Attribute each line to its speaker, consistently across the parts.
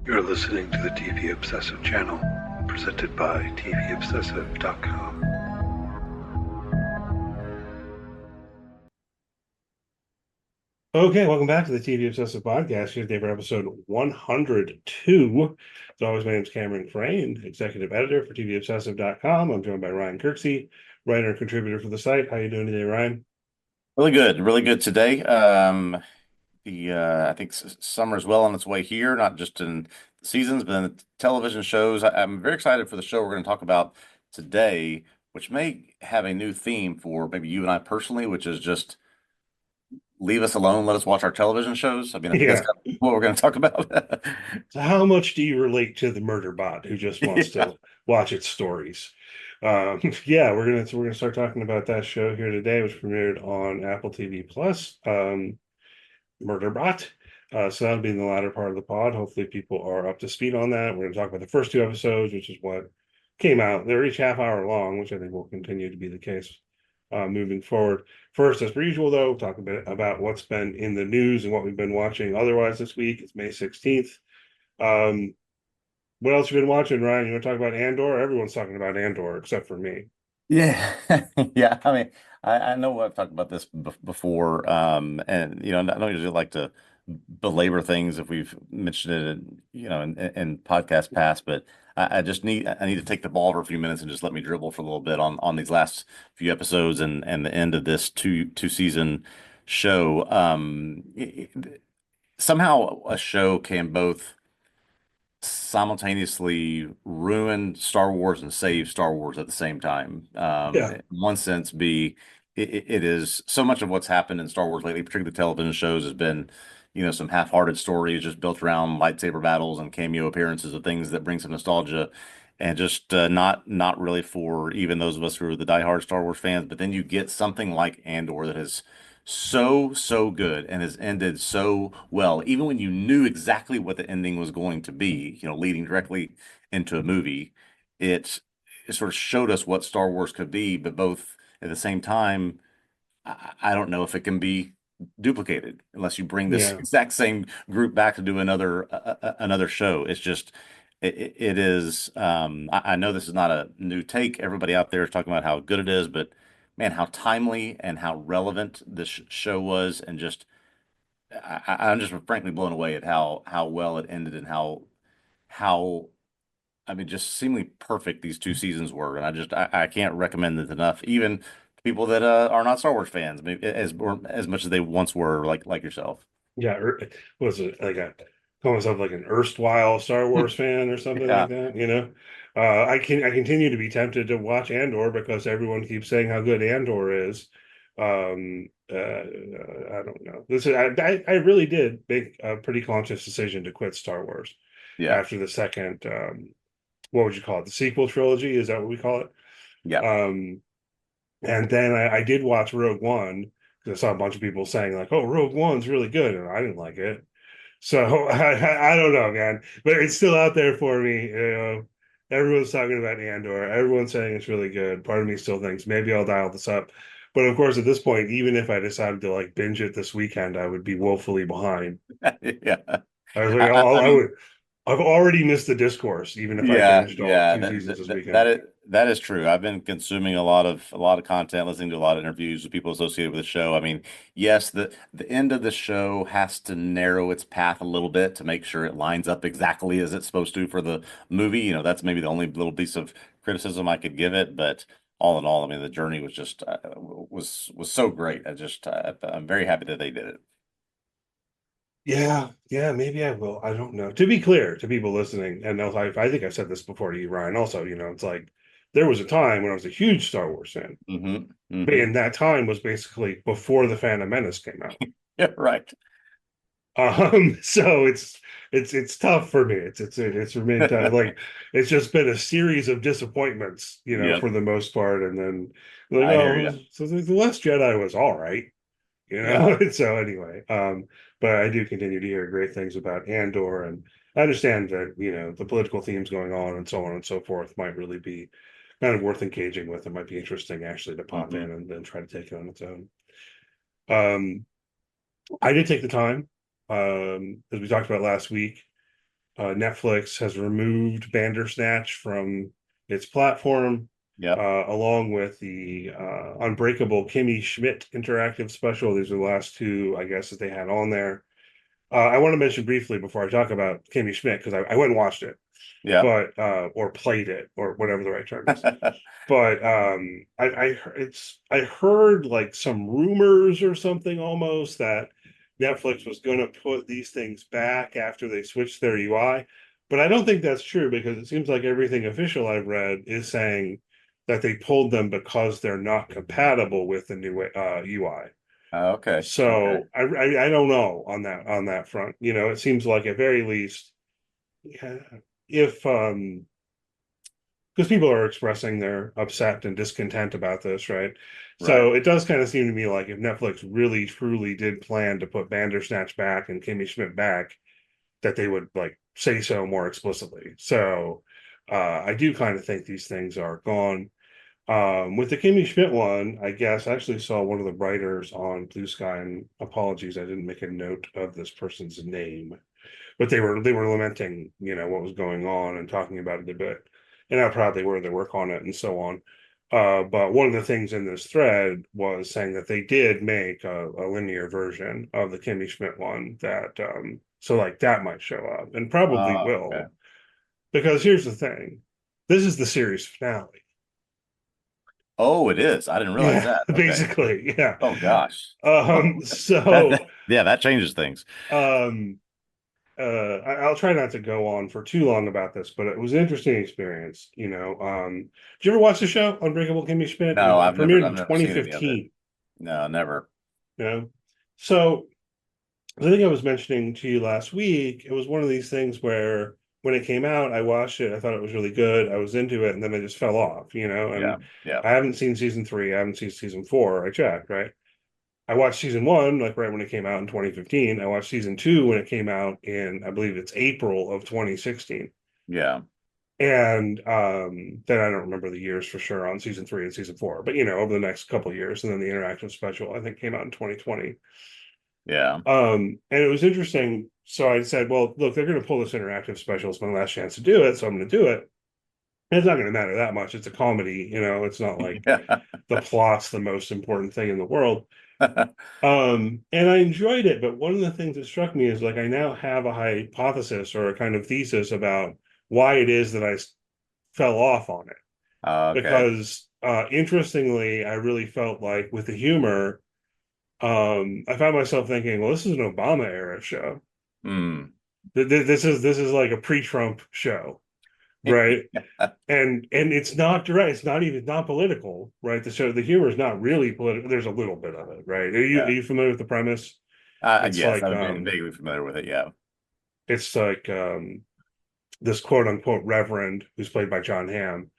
Speaker 1: You're listening to the TV Obsessive channel, presented by TVObscast.com.
Speaker 2: Okay, welcome back to the TV Obsessive Podcast. Here's today for episode 102. As always, my name is Caemeron and Ryan, executive editor for TVObsessive.com. I'm joined by Ryan Kirksey, writer and contributor for the site. How you doing today, Ryan?
Speaker 3: Really good today. The I think summer's well on its way here, not just in the seasons, but in the television shows. I'm very excited for the show we're going to talk about today, which may have a new theme for maybe you and I personally, which is just leave us alone, let us watch our television shows. I mean, I think that's
Speaker 2: Yeah.
Speaker 3: kind of what we're going to talk about.
Speaker 2: So how much do you relate to the Murderbot who just wants
Speaker 3: Yeah.
Speaker 2: to watch its stories? Yeah, we're gonna start talking about that show here today, which premiered on Apple TV Plus. Murderbot. So that'll be in the latter part of the pod. Hopefully, people are up to speed on that. We're going to talk about the first two episodes, which is what came out. They're each half hour long, which I think will continue to be the case moving forward. First, as per usual, though, talk a bit about what's been in the news and what we've been watching. Otherwise, this week it's May 16th. Um, what else you been watching, Ryan? You want to talk about Andor? Everyone's talking about Andor except for me.
Speaker 3: Yeah, yeah. I mean, I know I've talked about this before, and I don't usually like to belabor things if we've mentioned it, in podcast past, but I need to take the ball for a few minutes and just let me dribble for a little bit on these last few episodes and the end of this two season show. Somehow a show can both simultaneously ruin Star Wars and save Star Wars at the same time.
Speaker 2: Yeah,
Speaker 3: In one sense, it is so much of what's happened in Star Wars lately, particularly the television shows, has been, some half-hearted stories just built around lightsaber battles and cameo appearances of things that bring some nostalgia, and just not really for even those of us who are the diehard Star Wars fans. But then you get something like Andor that has so good and has ended so well, even when you knew exactly what the ending was going to be, leading directly into a movie, it, it sort of showed us what Star Wars could be, but both at the same time, I don't know if it can be duplicated unless you bring this
Speaker 2: yeah.
Speaker 3: exact same group back to do another show. It's just it is. I know this is not a new take. Everybody out there is talking about how good it is, but man, how timely and how relevant this show was, and just I'm just frankly blown away at how well it ended and how I mean, just seemingly perfect these two seasons were, and I can't recommend it enough, even to people that are not Star Wars fans, maybe as much as they once were, like yourself.
Speaker 2: Yeah, was it like a call myself like an erstwhile Star Wars fan or something like
Speaker 3: Yeah,
Speaker 2: that? I continue to be tempted to watch Andor because everyone keeps saying how good Andor is. I don't know. I really did make a pretty conscious decision to quit Star Wars
Speaker 3: yeah,
Speaker 2: after the second what would you call it? The sequel trilogy? Is that what we call it?
Speaker 3: yeah.
Speaker 2: Um, and then I did watch Rogue One because I saw a bunch of people saying like, "Oh, Rogue One's really good," and I didn't like it. So I don't know, man, but it's still out there for me. Everyone's talking about Andor. Everyone's saying it's really good. Part of me still thinks maybe I'll dial this up. But of course, at this point, even if I decided to like binge it this weekend, I would be woefully behind.
Speaker 3: Yeah.
Speaker 2: I was like,
Speaker 3: I, I I
Speaker 2: I
Speaker 3: mean,
Speaker 2: would. I've already missed the discourse, even if I
Speaker 3: yeah,
Speaker 2: binged all
Speaker 3: yeah,
Speaker 2: two seasons this weekend.
Speaker 3: that is true. I've been consuming a lot of content, listening to a lot of interviews with people associated with the show. I mean, yes, the end of the show has to narrow its path a little bit to make sure it lines up exactly as it's supposed to for the movie. That's maybe the only little piece of criticism I could give it, but all in all, I mean, the journey was just was so great. I'm very happy that they did it.
Speaker 2: Yeah, yeah, maybe I will. I don't know. To be clear to people listening, and I think I said this before to you, Ryan. Also, it's like there was a time when I was a huge Star Wars fan,
Speaker 3: Hmm.
Speaker 2: and that time was basically before the Phantom Menace came out.
Speaker 3: Yeah, right.
Speaker 2: So it's tough for me. It's remained tough. Like it's just been a series of disappointments,
Speaker 3: Yep,
Speaker 2: for the most part, and then like,
Speaker 3: I hear
Speaker 2: oh,
Speaker 3: you.
Speaker 2: so the Last Jedi was all right.
Speaker 3: Yeah.
Speaker 2: So anyway, but I do continue to hear great things about Andor, and I understand that the political themes going on and so on and so forth might really be kind of worth engaging with. It might be interesting actually to pop
Speaker 3: Hmm.
Speaker 2: in and then try to take it on its own. Um, I did take the time. as we talked about last week, Netflix has removed Bandersnatch from its platform,
Speaker 3: Yep.
Speaker 2: along with the Unbreakable Kimmy Schmidt interactive special. These are the last two, I guess, that they had on there. I want to mention briefly before I talk about Kimmy Schmidt, because I went and watched it,
Speaker 3: Yeah.
Speaker 2: but or played it, or whatever the right term is. But I heard like some rumors or something almost that Netflix was going to put these things back after they switched their UI, but I don't think that's true, because it seems like everything official I've read is saying that they pulled them because they're not compatible with the new UI.
Speaker 3: Okay. Okay.
Speaker 2: So I don't know on that front. You know, it seems like at very least, yeah, if because people are expressing their upset and discontent about this, right?
Speaker 3: Right.
Speaker 2: So it does kind of seem to me like if Netflix really truly did plan to put Bandersnatch back and Kimmy Schmidt back, that they would like say so more explicitly. So I do kind of think these things are gone. With the Kimmy Schmidt one, I guess I actually saw one of the writers on Blue Sky, and apologies, I didn't make a note of this person's name, but they were lamenting, you know, what was going on and talking about it a bit, and how proud they were of their work on it and so on. But one of the things in this thread was saying that they did make a linear version of the Kimmy Schmidt one that so like that might show up and probably
Speaker 3: Okay.
Speaker 2: will, because here's the thing, this is the series finale.
Speaker 3: Oh, it is. I didn't realize
Speaker 2: Yeah,
Speaker 3: that. Okay.
Speaker 2: basically, yeah.
Speaker 3: Oh gosh.
Speaker 2: So
Speaker 3: Yeah, that changes things.
Speaker 2: um I'll try not to go on for too long about this, but it was an interesting experience, you know. Did you ever watch the show Unbreakable Kimmy Schmidt?
Speaker 3: No,
Speaker 2: It premiered
Speaker 3: I've
Speaker 2: in
Speaker 3: never seen any of it.
Speaker 2: 2015,
Speaker 3: No, never.
Speaker 2: you know. So I think I was mentioning to you last week, it was one of these things where when it came out, I watched it, I thought it was really good, I was into it, and then I just fell off, you know,
Speaker 3: Yeah.
Speaker 2: and
Speaker 3: Yeah.
Speaker 2: I haven't seen season three, I haven't seen season four, I checked, right? I watched season one, like right when it came out in 2015. I watched season two when it came out in, I believe it's April of 2016.
Speaker 3: Yeah.
Speaker 2: And then I don't remember the years for sure on season three and season four, but you know, over the next couple of years, and then the interactive special, I think, came out in 2020.
Speaker 3: Yeah.
Speaker 2: And it was interesting. So I said, well, look, they're going to pull this interactive special. It's my last chance to do it. So I'm going to do it. And it's not going to matter that much. It's a comedy, you know, it's not like
Speaker 3: Yeah.
Speaker 2: the plot's the most important thing in the world. And I enjoyed it, but one of the things that struck me is like I now have a hypothesis or a kind of thesis about why it is that I fell off on it.
Speaker 3: Okay.
Speaker 2: Because interestingly, I really felt like with the humor, I found myself thinking, well, this is an Obama era show.
Speaker 3: Hmm.
Speaker 2: This is like a pre-Trump show, right? And it's not direct, it's not even not political, right? The humor is not really political. There's a little bit of it, right? Are
Speaker 3: Yeah.
Speaker 2: you familiar with the premise? It's
Speaker 3: Yes,
Speaker 2: like
Speaker 3: I'm vaguely familiar with it. Yeah.
Speaker 2: it's like this quote unquote reverend who's played by John Hamm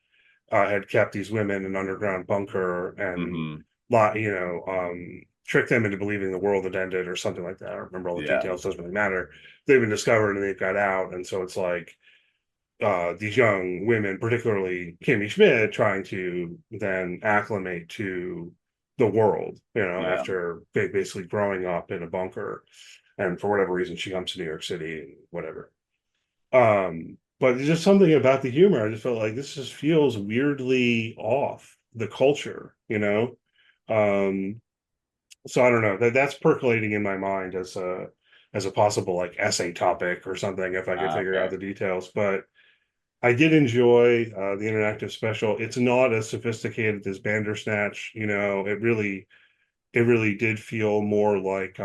Speaker 2: had kept these women in an underground bunker and
Speaker 3: Hmm.
Speaker 2: tricked them into believing the world had ended or something like that. I don't remember all the
Speaker 3: Yeah.
Speaker 2: details, doesn't really matter. They've been discovered and they've got out, and so it's like these young women, particularly Kimmy Schmidt, trying to then acclimate to the world, you know,
Speaker 3: Yeah.
Speaker 2: after basically growing up in a bunker. And for whatever reason, she comes to New York City and whatever. But there's just something about the humor. I just felt like this just feels weirdly off the culture, you know? Um, so I don't know, that's percolating in my mind as a possible like essay topic or something if I could figure out
Speaker 3: Okay.
Speaker 2: the details. But I did enjoy the interactive special. It's not as sophisticated as Bandersnatch, you know. It really did feel more like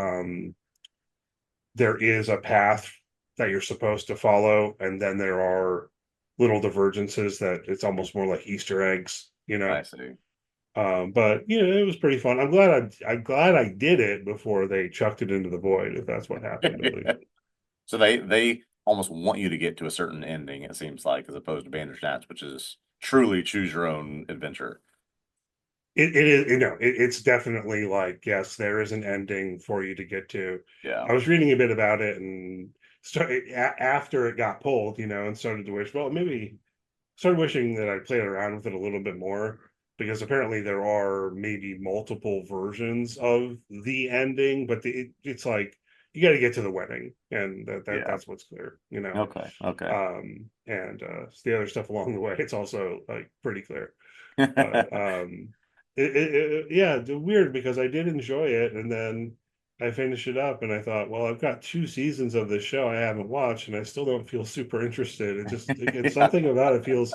Speaker 2: there is a path that you're supposed to follow, and then there are little divergences that it's almost more like Easter eggs, you know.
Speaker 3: I see.
Speaker 2: But you know, it was pretty fun. I'm glad I did it before they chucked it into the void, if that's what happened, at least.
Speaker 3: So they almost want you to get to a certain ending, it seems like, as opposed to Bandersnatch, which is truly choose your own adventure.
Speaker 2: It is, you know, it's definitely like, yes, there is an ending for you to get to.
Speaker 3: Yeah.
Speaker 2: I was reading a bit about it and started after it got pulled, you know, and started to wish, well, maybe started wishing that I played around with it a little bit more, because apparently there are maybe multiple versions of the ending, but it's like you got to get to the wedding, and
Speaker 3: Yeah.
Speaker 2: that's what's clear,
Speaker 3: Okay. Okay.
Speaker 2: And the other stuff along the way, it's also like pretty clear. But yeah, it's weird because I did enjoy it, and then I finished it up, and I thought, well, I've got 2 seasons of this show I haven't watched, and I still don't feel super interested. It's
Speaker 3: Yeah.
Speaker 2: something about it feels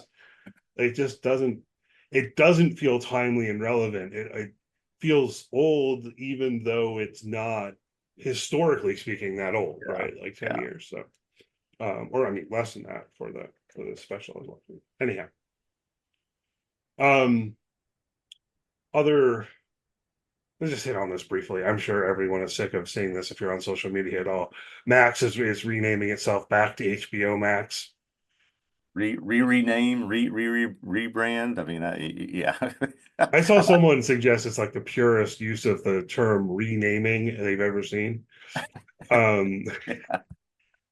Speaker 2: it just doesn't feel timely and relevant. It feels old, even though it's not historically speaking that old,
Speaker 3: Yeah.
Speaker 2: right? Like 10
Speaker 3: Yeah.
Speaker 2: years. So, or I mean less than that for the special as well. Anyhow, um, other let's just hit on this briefly. I'm sure everyone is sick of seeing this if you're on social media at all. Max is renaming itself back to HBO Max.
Speaker 3: Rename, rebrand. I mean, yeah.
Speaker 2: I saw someone suggest it's like the purest use of the term renaming they've ever seen. Um,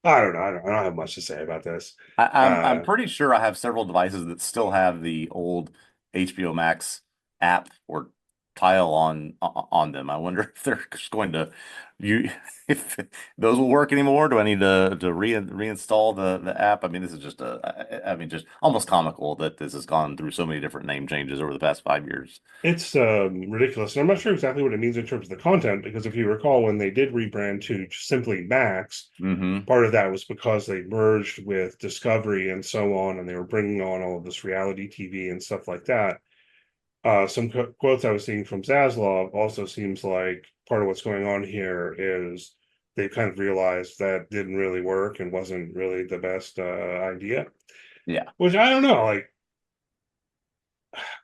Speaker 2: I don't know. I don't have much to say about this.
Speaker 3: I'm
Speaker 2: Uh,
Speaker 3: pretty sure I have several devices that still have the old HBO Max app or tile on them. I wonder if they're just going to you if those will work anymore. Do I need to reinstall the app? I mean, this is just I mean, just almost comical that this has gone through so many different name changes over the past 5 years.
Speaker 2: it's ridiculous. And I'm not sure exactly what it means in terms of the content, because if you recall, when they did rebrand to simply Max,
Speaker 3: Hmm.
Speaker 2: part of that was because they merged with Discovery and so on, and they were bringing on all of this reality TV and stuff like that. Some quotes I was seeing from Zaslav also seems like part of what's going on here is they kind of realized that didn't really work and wasn't really the best idea.
Speaker 3: Yeah.
Speaker 2: Which I don't know. Like,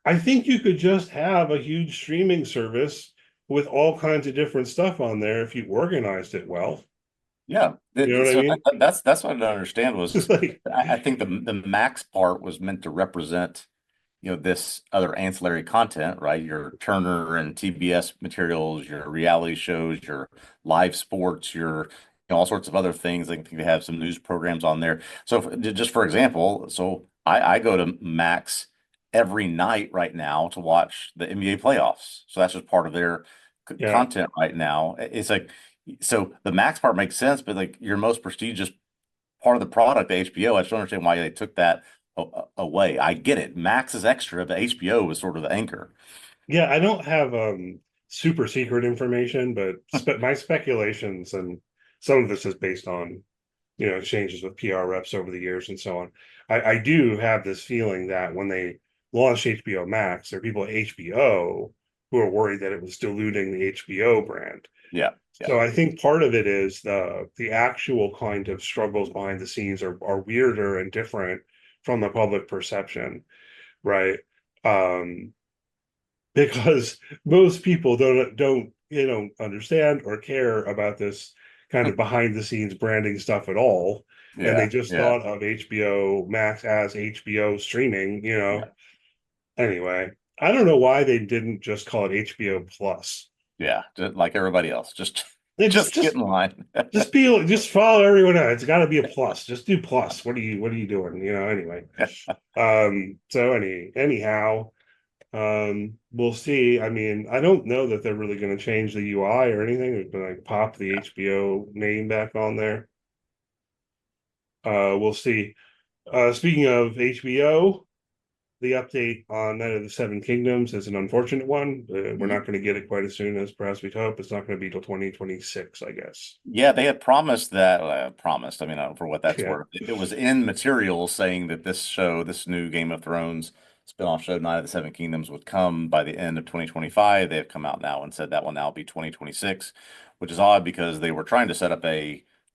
Speaker 2: I think you could just have a huge streaming service with all kinds of different stuff on there if you organized it well.
Speaker 3: Yeah.
Speaker 2: You know what I
Speaker 3: So
Speaker 2: mean?
Speaker 3: that's what I didn't understand was
Speaker 2: Like,
Speaker 3: I think the Max part was meant to represent this other ancillary content, right? Your Turner and TBS materials, your reality shows, your live sports, your all sorts of other things. I think they have some news programs on there. So just for example, so I go to Max every night right now to watch the NBA playoffs. So that's just part of their
Speaker 2: yeah,
Speaker 3: content right now. It's like, so the Max part makes sense, but like your most prestigious part of the product, the HBO. I just don't understand why they took that away. I get it. Max is extra, but HBO was sort of the anchor.
Speaker 2: yeah. I don't have super secret information, but my speculations, and some of this is based on changes with PR reps over the years and so on. I do have this feeling that when they launched HBO Max, there are people at HBO who are worried that it was diluting the HBO brand.
Speaker 3: Yeah, yeah,
Speaker 2: So I think part of it is the actual kind of struggles behind the scenes are weirder and different from the public perception, right? Um, because most people don't understand or care about this kind of behind the scenes branding stuff at all, and they
Speaker 3: yeah,
Speaker 2: just
Speaker 3: yeah,
Speaker 2: thought of HBO Max as HBO streaming.
Speaker 3: yeah,
Speaker 2: Anyway, I don't know why they didn't just call it HBO Plus.
Speaker 3: yeah. Just like everybody else, just
Speaker 2: They
Speaker 3: just get in line.
Speaker 2: just follow everyone else. It's got to be a plus. Just do plus. What are you doing? Anyway. So anyhow, we'll see. I mean, I don't know that they're really going to change the UI or anything. They're going to like pop the HBO name back on there. We'll see. Speaking of HBO, the update on Night of the Seven Kingdoms is an unfortunate one. We're not going to get it quite as soon as perhaps we'd hope. It's not going to be till 2026, I guess.
Speaker 3: Yeah, they had promised that. Promised. I mean, I don't know for what that's
Speaker 2: Yeah.
Speaker 3: worth. It was in materials saying that this show, this new Game of Thrones spinoff show, Night of the Seven Kingdoms, would come by the end of 2025. They have come out now and said that will now be 2026, which is odd because they were trying to set up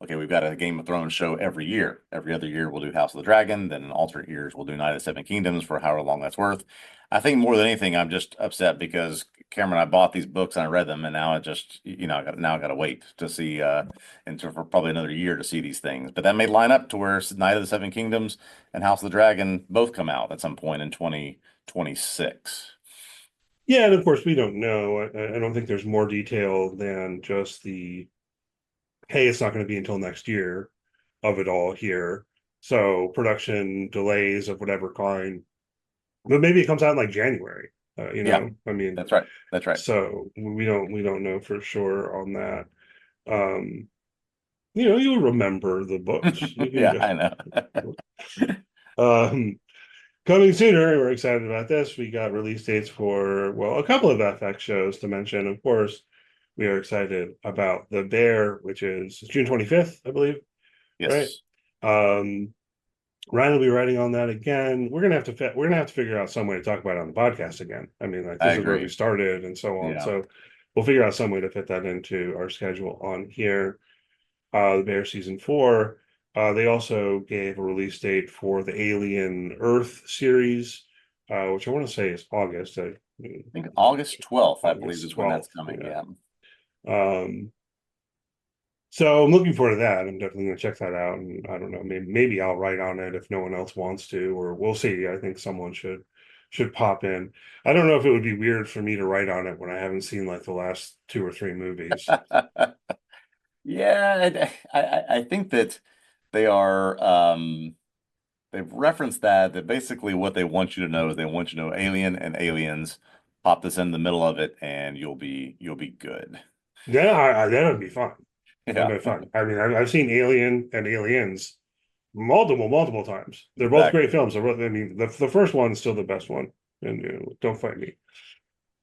Speaker 3: okay, we've got a Game of Thrones show every year. Every other year we'll do House of the Dragon. Then in alternate years we'll do Night of the Seven Kingdoms for however long that's worth. I think more than anything, I'm just upset because Cameron, I bought these books and I read them, and now I just, I got to wait to see, for probably another year to see these things. But that may line up to where Night of the Seven Kingdoms and House of the Dragon both come out at some point in 2026.
Speaker 2: Yeah, and of course we don't know. I don't think there's more detail than just the hey, it's not going to be until next year of it all here. So production delays of whatever kind, but maybe it comes out in like January.
Speaker 3: Yeah,
Speaker 2: I mean,
Speaker 3: that's right. That's right.
Speaker 2: so we don't know for sure on that. Um, you'll remember the books. You can
Speaker 3: Yeah, I know.
Speaker 2: Coming sooner, we're excited about this. We got release dates for, well, a couple of FX shows to mention. Of course, we are excited about The Bear, which is June 25th, I believe. Right.
Speaker 3: Yes,
Speaker 2: Ryan will be writing on that again. We're gonna have to figure out some way to talk about it on the podcast again. I mean, like
Speaker 3: I
Speaker 2: this is where we
Speaker 3: agree.
Speaker 2: started and so on.
Speaker 3: Yeah.
Speaker 2: So we'll figure out some way to fit that into our schedule on here. The Bear season 4. They also gave a release date for the Alien Earth series, which I want to say is August.
Speaker 3: I think August 12th, I believe,
Speaker 2: August
Speaker 3: is when that's
Speaker 2: 12th.
Speaker 3: coming.
Speaker 2: Yeah.
Speaker 3: Yeah.
Speaker 2: So I'm looking forward to that. I'm definitely going to check that out. And I don't know, maybe I'll write on it if no one else wants to, or we'll see. I think someone should pop in. I don't know if it would be weird for me to write on it when I haven't seen like the last 2 or 3 movies.
Speaker 3: Yeah, I think that they are they've referenced that basically what they want you to know is they want you to know Alien and Aliens. Pop this in the middle of it, and you'll be good.
Speaker 2: Yeah, that would be fun. That'd
Speaker 3: Yeah,
Speaker 2: be fun. I mean, I've seen Alien and Aliens multiple times. They're both
Speaker 3: exactly.
Speaker 2: great films. I mean, the first one is still the best one, and don't fight me.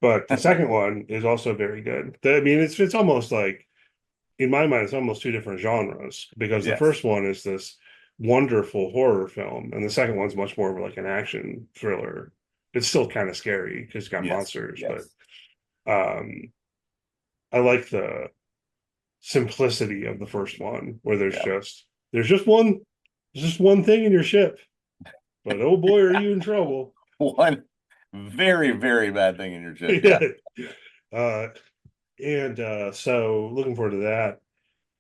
Speaker 2: But the second one is also very good. I mean, it's almost like, in my mind, it's almost 2 different genres, because the
Speaker 3: Yes,
Speaker 2: first one is this wonderful horror film, and the second one's much more of like an action thriller. It's still kind of scary because it's got
Speaker 3: yes,
Speaker 2: monsters, but
Speaker 3: yes.
Speaker 2: um, I like the simplicity of the first one, where
Speaker 3: Yeah.
Speaker 2: there's just one there's just one thing in your ship, but oh boy, are you in trouble.
Speaker 3: One very, very bad thing in your chip.
Speaker 2: Yeah.
Speaker 3: Yeah.
Speaker 2: uh and so looking forward to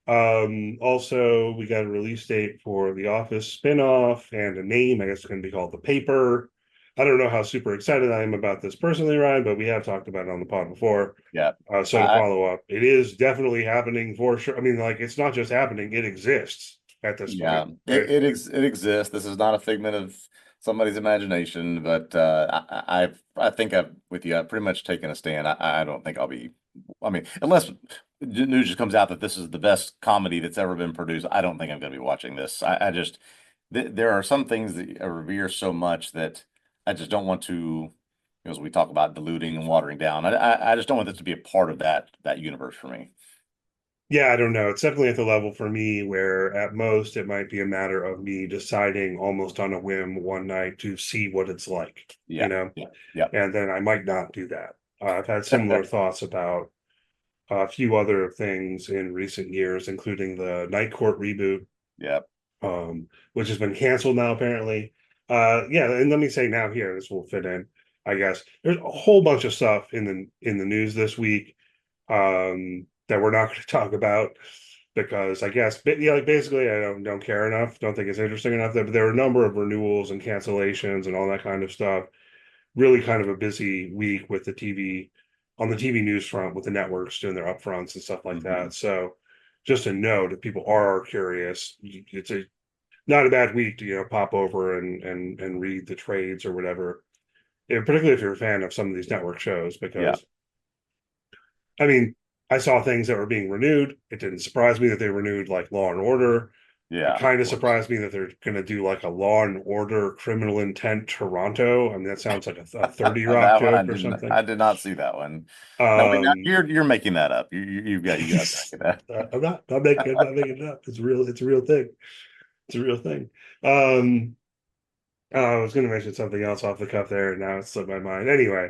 Speaker 2: that. Also, we got a release date for the Office spinoff and a name. I guess it's going to be called The Paper. I don't know how super excited I am about this personally, Ryan, but we have talked about it on the pod before.
Speaker 3: Yeah.
Speaker 2: So to follow up, it is definitely happening for sure. I mean, like, it's not just happening, it exists at this
Speaker 3: Yeah,
Speaker 2: point, right?
Speaker 3: it exists. This is not a figment of somebody's imagination, but I think I've with you. I've pretty much taken a stand. I don't think I'll be. I mean, unless news just comes out that this is the best comedy that's ever been produced, I don't think I'm going to be watching this. I just there are some things that I revere so much that I just don't want to. As we talk about diluting and watering down, I just don't want this to be a part of that universe for me.
Speaker 2: Yeah, I don't know. It's definitely at the level for me where at most it might be a matter of me deciding almost on a whim one night to see what it's like,
Speaker 3: Yeah, yeah, yeah,
Speaker 2: and then I might not do that. I've had similar thoughts about a few other things in recent years, including the Night Court reboot,
Speaker 3: yeah.
Speaker 2: which has been canceled now, apparently. Yeah, and let me say now here, this will fit in, I guess. There's a whole bunch of stuff in the news this week that we're not going to talk about, because I guess, yeah, like basically I don't care enough, don't think it's interesting enough. But there are a number of renewals and cancellations and all that kind of stuff. Really kind of a busy week with the TV on the TV news front, with the networks doing their upfronts and stuff like
Speaker 3: Mhm.
Speaker 2: that. So just a note, if people are curious, it's a not a bad week to pop over and read the trades or whatever. And particularly if you're a fan of some of these network shows,
Speaker 3: Yeah.
Speaker 2: because I mean, I saw things that were being renewed. It didn't surprise me that they renewed like Law and Order. It
Speaker 3: Yeah,
Speaker 2: kind
Speaker 3: of
Speaker 2: of
Speaker 3: course.
Speaker 2: surprised me that they're going to do like a Law and Order Criminal Intent Toronto. I mean, that sounds like a 30 Rock
Speaker 3: That one
Speaker 2: joke or something.
Speaker 3: I did not see that one. No, wait, now
Speaker 2: Um,
Speaker 3: you're making that up. You got to make that.
Speaker 2: I'm not making it up. It's a real thing. It's a real thing. Um, I was going to mention something else off the cuff there, and now it slipped my mind. Anyway,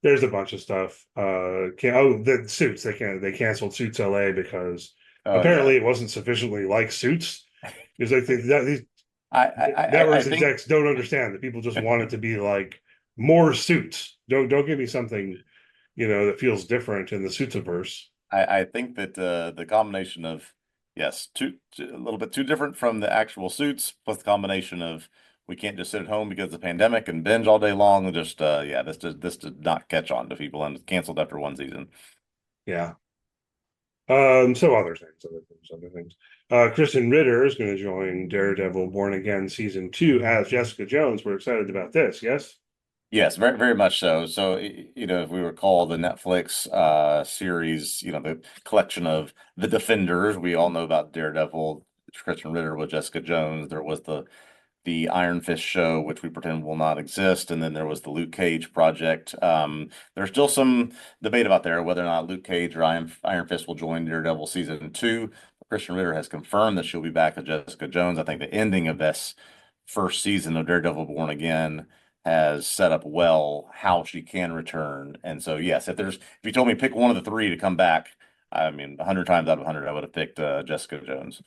Speaker 2: there's a bunch of stuff. The Suits, they canceled Suits LA because
Speaker 3: Oh yeah.
Speaker 2: apparently it wasn't sufficiently like Suits. It's like these
Speaker 3: I
Speaker 2: networks
Speaker 3: think
Speaker 2: execs don't understand that people just want it to be like more Suits. Don't give me something that feels different in the Suitsiverse.
Speaker 3: I think that the combination of yes, a little bit too different from the actual Suits, plus the combination of we can't just sit at home because of the pandemic and binge all day long. Just yeah, this did not catch on to people and canceled after one season.
Speaker 2: Yeah. So other things. Kristen Ritter is going to join Daredevil Born Again season 2 as Jessica Jones. We're excited about this. Yes.
Speaker 3: Yes, very, very much so. So, if we recall the Netflix series, the collection of the Defenders, we all know about Daredevil, Christian Ritter with Jessica Jones. There was the Iron Fist show, which we pretend will not exist, and then there was the Luke Cage project. There's still some debate about there whether or not Luke Cage or Iron Fist will join Daredevil season two. Christian Ritter has confirmed that she'll be back as Jessica Jones. I think the ending of this first season of Daredevil Born Again has set up well how she can return. And so, yes, if you told me pick one of the three to come back, I mean, 100 times out of 100, I would have picked Jessica Jones.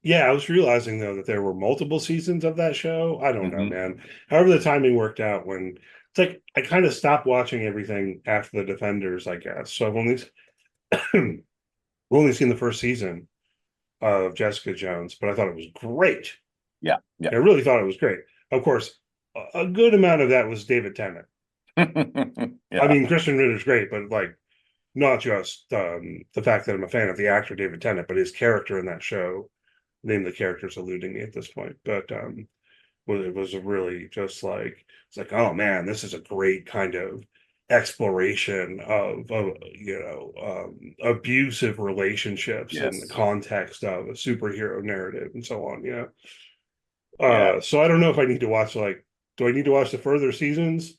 Speaker 2: Yeah, I was realizing though that there were multiple seasons of that show. I don't know,
Speaker 3: Hmm.
Speaker 2: man. However, the timing worked out when it's like I kind of stopped watching everything after the Defenders, I guess. So I've only only seen the first season of Jessica Jones, but I thought it was great.
Speaker 3: Yeah, yeah.
Speaker 2: I really thought it was great. Of course, a good amount of that was David Tennant. I
Speaker 3: Yeah,
Speaker 2: mean, Christian Ritter's great, but like not just the fact that I'm a fan of the actor David Tennant, but his character in that show. Name the character's eluding me at this point, but it was really just like it's like, oh man, this is a great kind of exploration of abusive relationships in the
Speaker 3: yes.
Speaker 2: context of a superhero narrative and so on.
Speaker 3: Yeah.
Speaker 2: So I don't know if I need to watch like, do I need to watch the further seasons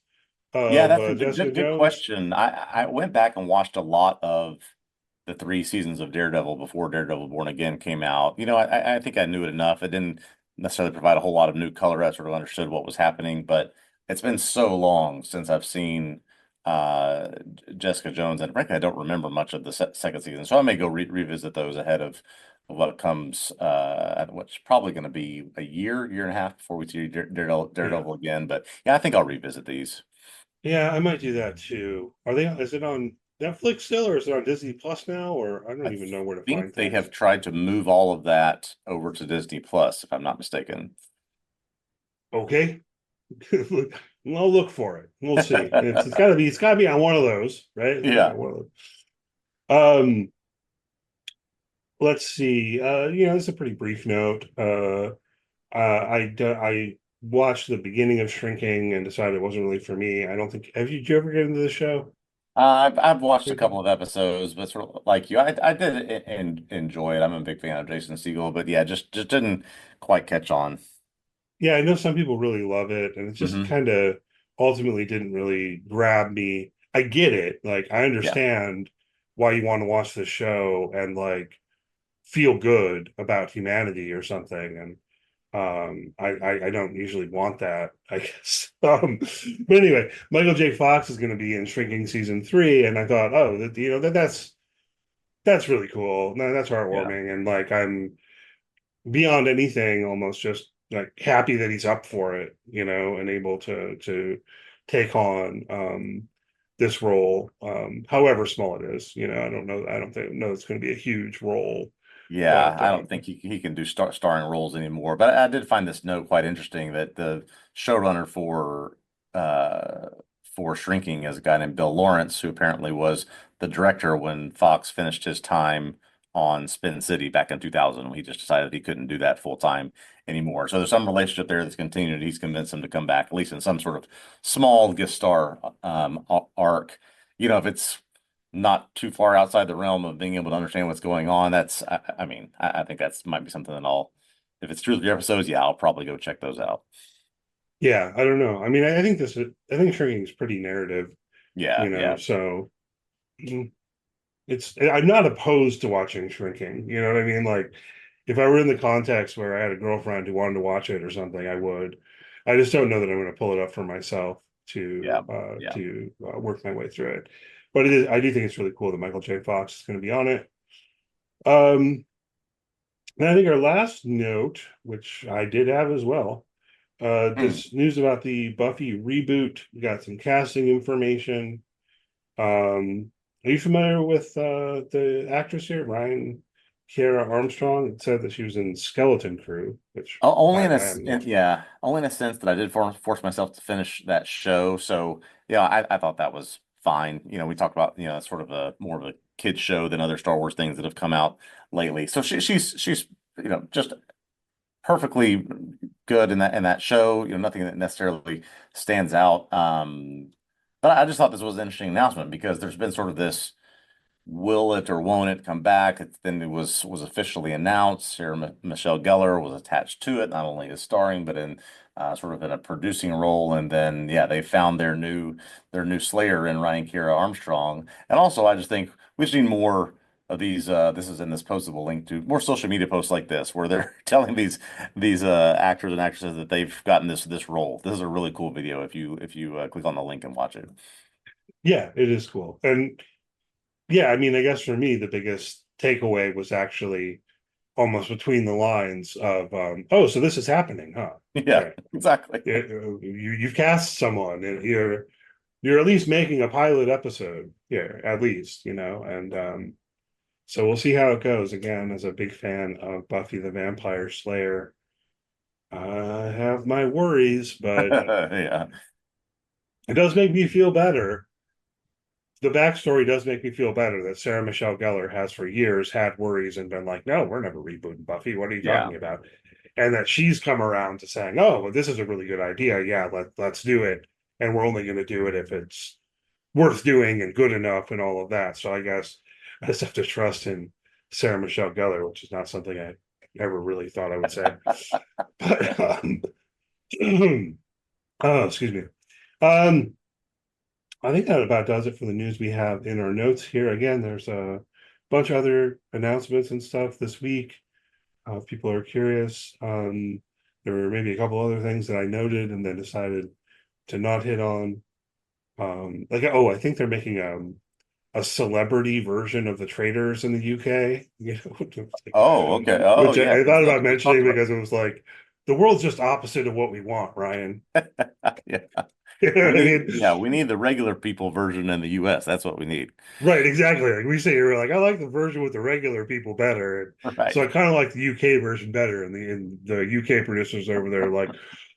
Speaker 3: Yeah,
Speaker 2: of
Speaker 3: that's a
Speaker 2: Jessica
Speaker 3: good
Speaker 2: Jones?
Speaker 3: question. I went back and watched a lot of the three seasons of Daredevil before Daredevil Born Again came out. I think I knew it enough. It didn't necessarily provide a whole lot of new color. I sort of understood what was happening, but it's been so long since I've seen uh Jessica Jones, and frankly, I don't remember much of the second season. So I may go revisit those ahead of what comes what's probably going to be a year and a half before we see
Speaker 2: Yeah,
Speaker 3: Daredevil again. But yeah, I think I'll revisit these.
Speaker 2: yeah, I might do that too. Are they? Is it on Netflix still, or is it on Disney Plus now? Or I don't
Speaker 3: I
Speaker 2: even know where to find
Speaker 3: think they
Speaker 2: things.
Speaker 3: have tried to move all of that over to Disney Plus, if I'm not mistaken.
Speaker 2: Okay, I'll look for it. We'll see. It's gotta be on one of those, right? It's gotta be
Speaker 3: Yeah.
Speaker 2: on one of those. Let's see. This is a pretty brief note. I watched the beginning of Shrinking and decided it wasn't really for me. I don't think. Did you ever get into the show?
Speaker 3: I've watched a couple
Speaker 2: Shrinking?
Speaker 3: of episodes, but sort of like you, I did enjoy it. I'm a big fan of Jason Segel, but yeah, just didn't quite catch on.
Speaker 2: Yeah, I know some people really love it, and it just
Speaker 3: Hmm.
Speaker 2: kind of ultimately didn't really grab me. I get it. Like, I
Speaker 3: Yeah.
Speaker 2: understand why you want to watch this show and like feel good about humanity or something. And I don't usually want that, I guess. But anyway, Michael J. Fox is going to be in Shrinking season three, and I thought, oh, that's really cool. No, that's
Speaker 3: Yeah.
Speaker 2: heartwarming, and like I'm beyond anything, almost just like happy that he's up for it, and able to take on this role, however small it is. I don't think know it's going to be a huge role,
Speaker 3: Yeah,
Speaker 2: but
Speaker 3: I don't think he can do starring roles anymore. But I did find this note quite interesting that the showrunner uh for Shrinking is a guy named Bill Lawrence, who apparently was the director when Fox finished his time on Spin City back in 2000. He just decided he couldn't do that full time anymore. So there's some relationship there that's continued. He's convinced him to come back, at least in some sort of small guest star arc. If it's not too far outside the realm of being able to understand what's going on. I mean, I think that's might be something that if it's 2 or 3 episodes, yeah, I'll probably go check those out.
Speaker 2: yeah, I don't know. I mean, I think Shrinking is pretty narrative,
Speaker 3: Yeah, yeah,
Speaker 2: so mm, I'm not opposed to watching Shrinking. You know what I mean? Like, if I were in the context where I had a girlfriend who wanted to watch it or something, I would. I just don't know that I'm going to pull it up for myself
Speaker 3: yeah,
Speaker 2: to
Speaker 3: yeah.
Speaker 2: work my way through it. But it is. I do think it's really cool that Michael J. Fox is going to be on it. Um, and I think our last note, which I did have as well,
Speaker 3: Hmm.
Speaker 2: this news about the Buffy reboot. We got some casting information. Are you familiar with the actress here, Ryan Kiera Armstrong? It said that she was in Skeleton Crew, which
Speaker 3: Only
Speaker 2: I haven't watched.
Speaker 3: yeah, only in a sense that I did force myself to finish that show. So yeah, I thought that was fine. We talked about it's sort of a more of a kid show than other Star Wars things that have come out lately. So she's just perfectly good in that show. Nothing that necessarily stands out. But I just thought this was an interesting announcement because there's been sort of this will it or won't it come back? Then it was officially announced. Sarah Michelle Gellar was attached to it, not only as starring, but in sort of in a producing role. And then yeah, they found their new Slayer in Ryan Kiera Armstrong. And also, I just think we've seen more of these. This is in this post that we'll link to more social media posts like this, where they're telling these actors and actresses that they've gotten this role. This is a really cool video. If you click on the link and watch it.
Speaker 2: Yeah, it is cool. And yeah, I mean, I guess for me, the biggest takeaway was actually almost between the lines of, oh, so this is happening, huh?
Speaker 3: Yeah,
Speaker 2: Okay.
Speaker 3: exactly.
Speaker 2: You've cast someone, and you're at least making a pilot episode here, at least, and so we'll see how it goes. Again, as a big fan of Buffy the Vampire Slayer, I have my worries, but
Speaker 3: Yeah.
Speaker 2: it does make me feel better. The backstory does make me feel better that Sarah Michelle Gellar has for years had worries and been like, no, we're never rebooting Buffy. What are you
Speaker 3: Yeah.
Speaker 2: talking about? And that she's come around to saying, oh, well, this is a really good idea. Yeah, let's do it. And we're only going to do it if it's worth doing and good enough and all of that. So I guess I just have to trust in Sarah Michelle Gellar, which is not something I ever really thought I would say. But oh, excuse me. I think that about does it for the news we have in our notes here. Again, there's a bunch of other announcements and stuff this week. If people are curious, there were maybe a couple other things that I noted and then decided to not hit on. I think they're making a celebrity version of the Traders in the UK.
Speaker 3: Oh, okay. Oh,
Speaker 2: Which
Speaker 3: yeah.
Speaker 2: I thought about
Speaker 3: We talked
Speaker 2: mentioning because it was like the world's just opposite of what we want, Ryan.
Speaker 3: Yeah.
Speaker 2: You know what I mean?
Speaker 3: We need the regular people version in the US. That's what we need.
Speaker 2: Right, exactly. Like we say, you're like, I like the version with the regular people better.
Speaker 3: Right.
Speaker 2: So I kind of like the UK version better. And the UK producers over there are like,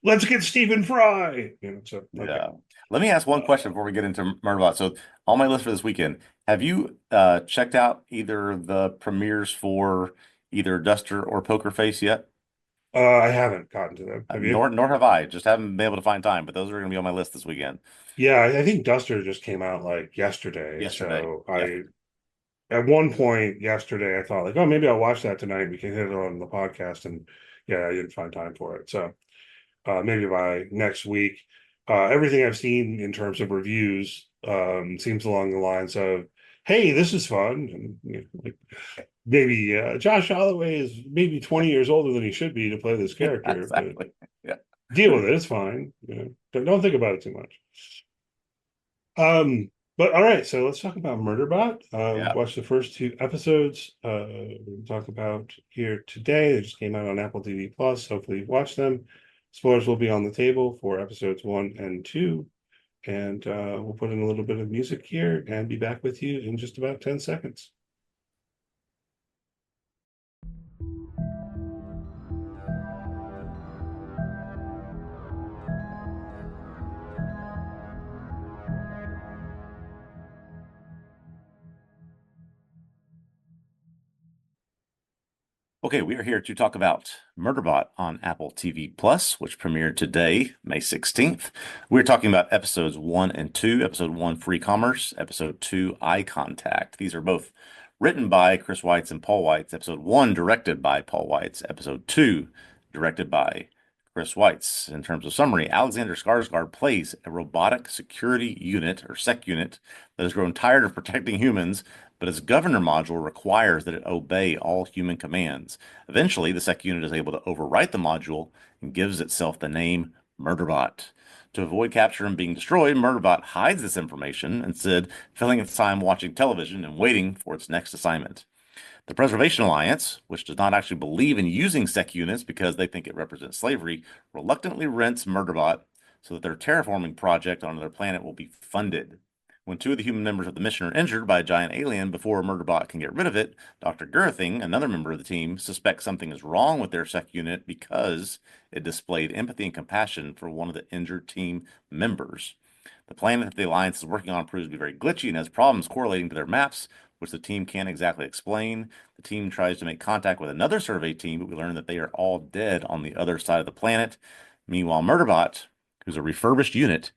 Speaker 2: let's get Stephen Fry. So okay.
Speaker 3: Yeah. Let me ask one question before we get into Murderbot. So on my list for this weekend, have you checked out either the premieres for either Duster or Poker Face yet?
Speaker 2: I haven't gotten to them. Have you?
Speaker 3: Nor have I. Just haven't been able to find time, but those are going to be on my list this weekend.
Speaker 2: Yeah, I think Duster just came out like yesterday.
Speaker 3: Yesterday.
Speaker 2: So
Speaker 3: Yeah.
Speaker 2: at one point yesterday, I thought like, oh, maybe I'll watch that tonight. We can hit it on the podcast. And yeah, I didn't find time for it. So maybe by next week. Everything I've seen in terms of reviews seems along the lines of, "Hey, this is fun." And, like maybe Josh Holloway is maybe 20 years older than he should be to play this character,
Speaker 3: Exactly. Yeah.
Speaker 2: but deal with it. It's fine. Don't think about it too much. But all right, so let's talk about Murderbot.
Speaker 3: Yeah.
Speaker 2: Watch the first two episodes. We'll talk about here today. They just came out on Apple TV Plus. Hopefully, you watch them. Spoilers will be on the table for episodes 1 and 2. And we'll put in a little bit of music here and be back with you in just about 10 seconds.
Speaker 3: Okay, we are here to talk about Murderbot on Apple TV Plus, which premiered today, May 16th. We're talking about episodes 1 and 2. Episode 1, Free Commerce. Episode 2, Eye Contact. These are both written by Chris Weitz and Paul Weitz. Episode 1, directed by Paul Weitz. Episode 2, directed by Chris Weitz. In terms of summary, Alexander Skarsgård plays a robotic security unit, or sec unit, that has grown tired of protecting humans, but its governor module requires that it obey all human commands. Eventually, the sec unit is able to overwrite the module and gives itself the name Murderbot. To avoid capture and being destroyed, Murderbot hides this information, instead filling its time watching television and waiting for its next assignment. The Preservation Alliance, which does not actually believe in using sec units because they think it represents slavery, reluctantly rents Murderbot so that their terraforming project on their planet will be funded. When two of the human members of the mission are injured by a giant alien before Murderbot can get rid of it, Dr. Girthing, another member of the team, suspects something is wrong with their sec unit because it displayed empathy and compassion for one of the injured team members. The planet that the Alliance is working on proves to be very glitchy and has problems correlating to their maps, which the team can't exactly explain. The team tries to make contact with another survey team, but we learn that they are all dead on the other side of the planet. Meanwhile, Murderbot, who's a refurbished unit,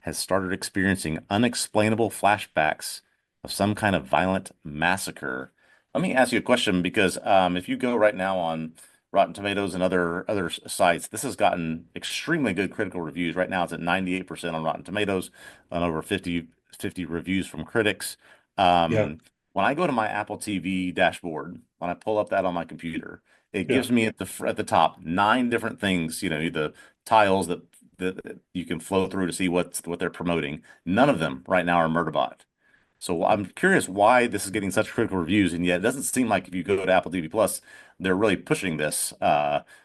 Speaker 3: has started experiencing unexplainable flashbacks of some kind of violent massacre. Let me ask you a question because if you go right now on Rotten Tomatoes and other sites, this has gotten extremely good critical reviews. Right now, it's at 98% on Rotten Tomatoes, on over 50 reviews from critics.
Speaker 2: Yeah.
Speaker 3: When I go to my Apple TV dashboard, when I pull up that on my computer, it
Speaker 2: Yeah.
Speaker 3: gives me at the top 9 different things. You know, the tiles that you can flow through to see what they're promoting. None of them right now are Murderbot. So I'm curious why this is getting such critical reviews, and yet it doesn't seem like if you go to Apple TV Plus, they're really pushing this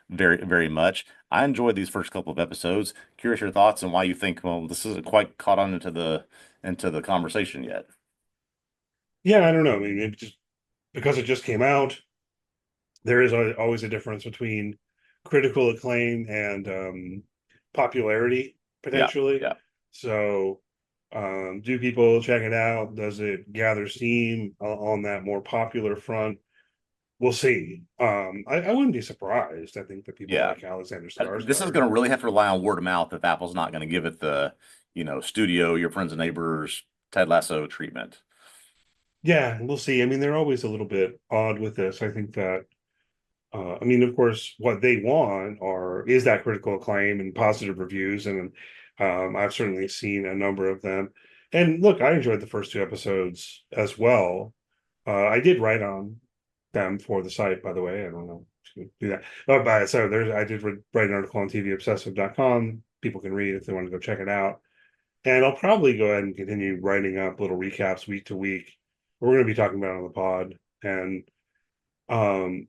Speaker 3: very, very much. I enjoyed these first couple of episodes. Curious your thoughts and why you think, well, this isn't quite caught on into the conversation yet.
Speaker 2: Yeah, I don't know. I mean, it just because it just came out, there is always a difference between critical acclaim and popularity
Speaker 3: Yeah,
Speaker 2: potentially.
Speaker 3: yeah.
Speaker 2: So, do people check it out? Does it gather steam on that more popular front? We'll see. I wouldn't be surprised. I think that people
Speaker 3: Yeah.
Speaker 2: like Alexander
Speaker 3: This is
Speaker 2: Skarsgård.
Speaker 3: going to really have to rely on word of mouth if Apple's not going to give it the, studio, your friends and neighbors, Ted Lasso treatment.
Speaker 2: Yeah, we'll see. I mean, they're always a little bit odd with this. I think that I mean, of course, what they want is that critical acclaim and positive reviews, and I've certainly seen a number of them. And look, I enjoyed the first two episodes as well. I did write on them for the site, by the way. I don't know to do that. Oh, but so I did write an article on TVObscast.com. People can read if they want to go check it out. And I'll probably go ahead and continue writing up little recaps week to week. We're going to be talking about it on the pod, and um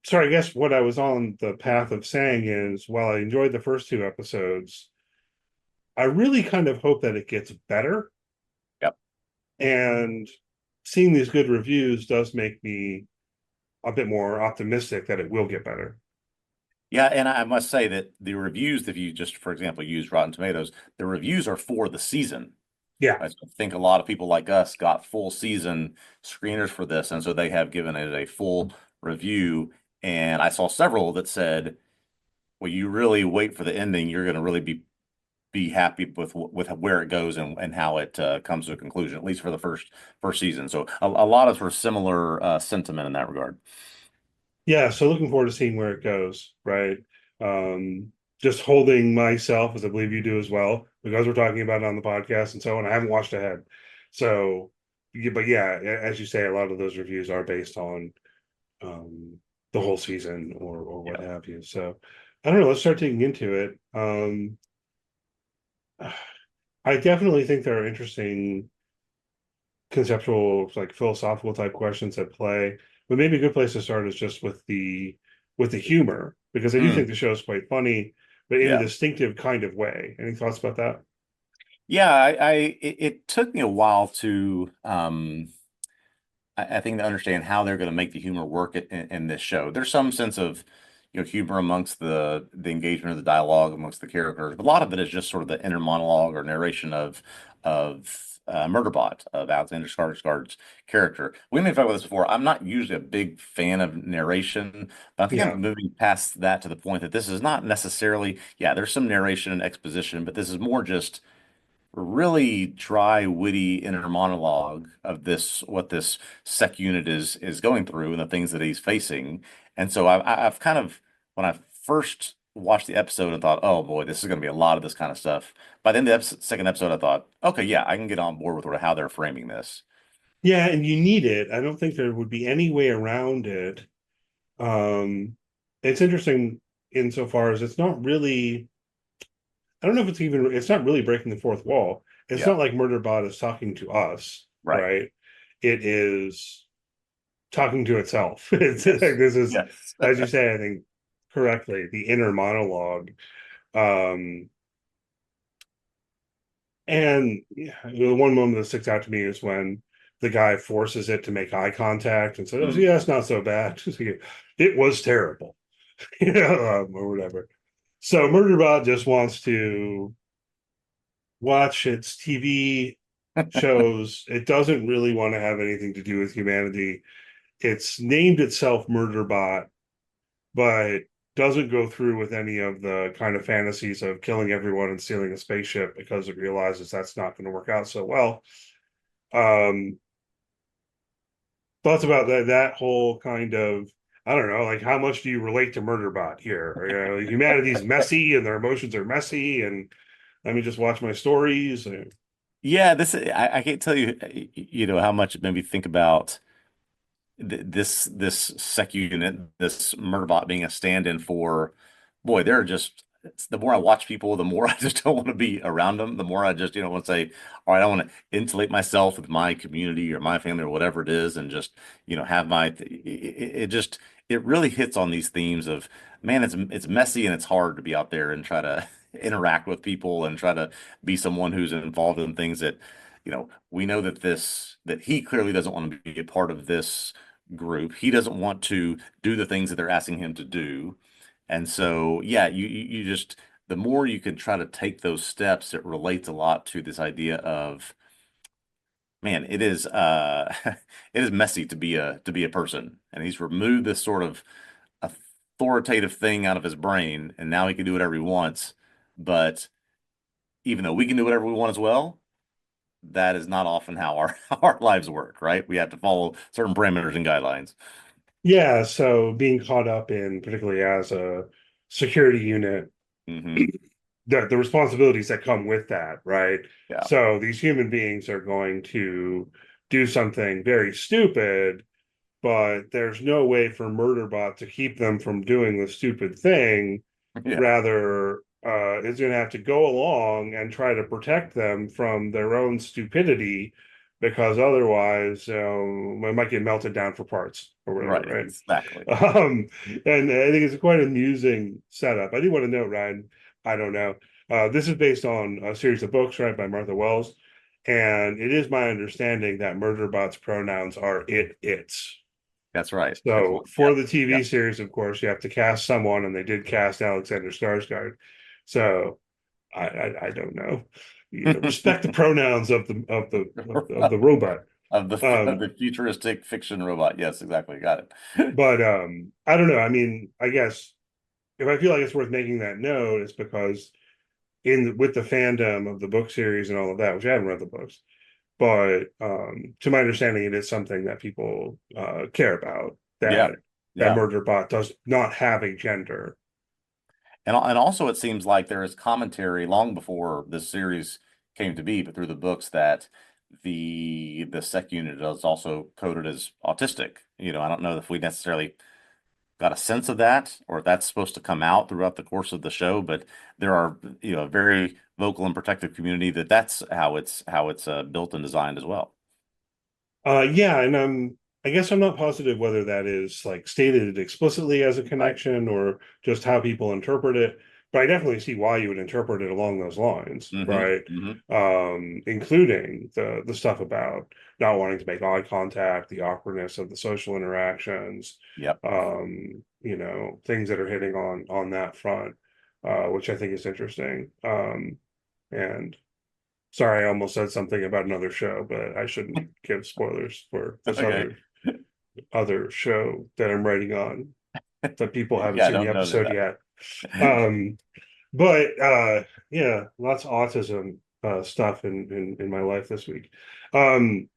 Speaker 2: so I guess what I was on the path of saying is, while I enjoyed the first two episodes, I really kind of hope that it gets better.
Speaker 3: Yep.
Speaker 2: And seeing these good reviews does make me a bit more optimistic that it will get better.
Speaker 3: Yeah, and I must say that the reviews, if you just, for example, use Rotten Tomatoes, the reviews are for the season.
Speaker 2: Yeah.
Speaker 3: I think a lot of people like us got full season screeners for this, and so they have given it a full review. And I saw several that said, "Well, you really wait for the ending, you're going to really be happy with where it goes and how it comes to a conclusion, at least for the first season." So a lot of sort of similar sentiment in that regard.
Speaker 2: Yeah. So looking forward to seeing where it goes, right? Just holding myself, as I believe you do as well, because we're talking about it on the podcast and so on. I haven't watched ahead. So, but yeah, as you say, a lot of those reviews are based on the whole season or what
Speaker 3: Yeah.
Speaker 2: have you. So I don't know. Let's start digging into it. I definitely think there are interesting conceptual, like philosophical type questions at play. But maybe a good place to start is just with the humor, because I do think the show is quite funny, but in a
Speaker 3: Yeah.
Speaker 2: distinctive kind of way. Any thoughts about that?
Speaker 3: Yeah, it took me a while to I think to understand how they're going to make the humor work in this show. There's some sense of humor amongst the engagement of the dialogue amongst the characters, but a lot of it is just sort of the inner monologue or narration of Murderbot, of Alexander Skarsgård's character. We may have talked about this before. I'm not usually a big fan of narration, but I think
Speaker 2: Yeah.
Speaker 3: I'm moving past that to the point that this is not necessarily, yeah, there's some narration and exposition, but this is more just really dry, witty inner monologue of what this sec unit is going through and the things that he's facing. And so I've kind of, when I first watched the episode and thought, oh boy, this is going to be a lot of this kind of stuff. By the end of the second episode, I thought, okay, yeah, I can get on board with how they're framing this.
Speaker 2: Yeah, and you need it. I don't think there would be any way around it. Um, it's interesting insofar as it's not really, I don't know if it's not really breaking the fourth wall. It's
Speaker 3: Yeah,
Speaker 2: not like Murderbot is talking to us,
Speaker 3: right.
Speaker 2: right? It is talking to itself. It's like
Speaker 3: Yes.
Speaker 2: this is,
Speaker 3: Yes.
Speaker 2: as you say, I think correctly, the inner monologue. Um, and yeah, the one moment that sticks out to me is when the guy forces it to make eye contact and says,
Speaker 3: Mm.
Speaker 2: "Yeah, it's not so bad." It was terrible, or whatever. So Murderbot just wants to watch its TV shows. It doesn't really want to have anything to do with humanity. It's named itself Murderbot, but doesn't go through with any of the kind of fantasies of killing everyone and stealing a spaceship because it realizes that's not going to work out so well. Um, Thoughts about that whole kind of, I don't know, like how much do you relate to Murderbot here? You know, humanity's messy and their emotions are messy, and let me just watch my stories.
Speaker 3: Yeah, I can't tell you, how much it made me think about this sec unit, this Murderbot being a stand-in for, boy, they're just, the more I watch people, the more I just don't want to be around them. The more I just, want to say, all right, I want to insulate myself with my community or my family or whatever it is, and just, have it really hits on these themes of, man, it's messy and it's hard to be out there and try to interact with people and try to be someone who's involved in things that, we know that he clearly doesn't want to be a part of this group. He doesn't want to do the things that they're asking him to do. And so, yeah, you just, the more you can try to take those steps, it relates a lot to this idea of, man, it is it is messy to be a person. And he's removed this sort of authoritative thing out of his brain, and now he can do whatever he wants. But even though we can do whatever we want as well, that is not often how our how our lives work, right? We have to follow certain parameters and guidelines.
Speaker 2: Yeah, so being caught up in, particularly as a security unit,
Speaker 3: Hmm.
Speaker 2: the responsibilities that come with that, right?
Speaker 3: Yeah.
Speaker 2: So these human beings are going to do something very stupid, but there's no way for Murderbot to keep them from doing the stupid thing.
Speaker 3: Yeah.
Speaker 2: Rather, is going to have to go along and try to protect them from their own stupidity, because otherwise, it might get melted down for parts or whatever,
Speaker 3: Right.
Speaker 2: right?
Speaker 3: Exactly.
Speaker 2: And I think it's quite an amusing setup. I do want to note, Ryan, I don't know. This is based on a series of books, right, by Martha Wells. And it is my understanding that Murderbot's pronouns are its.
Speaker 3: That's right. Good
Speaker 2: So
Speaker 3: point.
Speaker 2: for
Speaker 3: Yep.
Speaker 2: the TV
Speaker 3: Yep.
Speaker 2: series, of course, you have to cast someone, and they did cast Alexander Skarsgård. So I don't know. Respect the pronouns of the robot.
Speaker 3: Of
Speaker 2: Um,
Speaker 3: the futuristic fiction robot. Yes, exactly. Got it.
Speaker 2: but I don't know. I mean, I guess if I feel like it's worth making that note, it's because with the fandom of the book series and all of that, which I haven't read the books, but to my understanding, it is something that people care about.
Speaker 3: Yeah.
Speaker 2: That
Speaker 3: Yeah.
Speaker 2: Murderbot does not have a gender.
Speaker 3: And also it seems like there is commentary long before this series came to be, but through the books that the sec unit is also coded as autistic. I don't know if we necessarily got a sense of that or if that's supposed to come out throughout the course of the show, but there are, a very vocal and protective community that's how it's built and designed as well.
Speaker 2: Yeah, and I guess I'm not positive whether that is like stated explicitly as a
Speaker 3: Right.
Speaker 2: connection or just how people interpret it, but I definitely see why you would interpret it along those lines,
Speaker 3: Hmm.
Speaker 2: right?
Speaker 3: Hmm.
Speaker 2: Including the stuff about not wanting to make eye contact, the awkwardness of the social interactions,
Speaker 3: Yep.
Speaker 2: things that are hitting on that front, which I think is interesting. And sorry, I almost said something about another show, but I shouldn't give spoilers for this
Speaker 3: Okay.
Speaker 2: other show that I'm writing on that people haven't
Speaker 3: Yeah, I
Speaker 2: seen the
Speaker 3: don't know
Speaker 2: episode
Speaker 3: that.
Speaker 2: yet. Um, but yeah, lots of autism stuff in my life this week. Um,